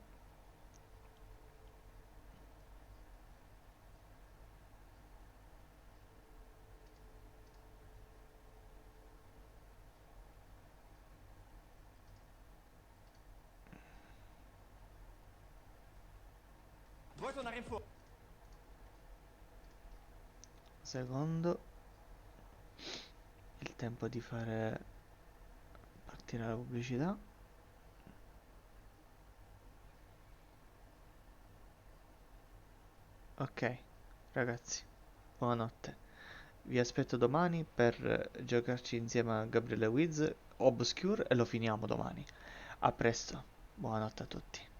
S8: Vuoi tornare in fuoco?
S1: Secondo. Il tempo di fare partire la pubblicità. Ok, ragazzi, buonanotte. Vi aspetto domani per giocarci insieme a Gabriele Wiz Obscure e lo finiamo domani. A presto, buonanotte a tutti.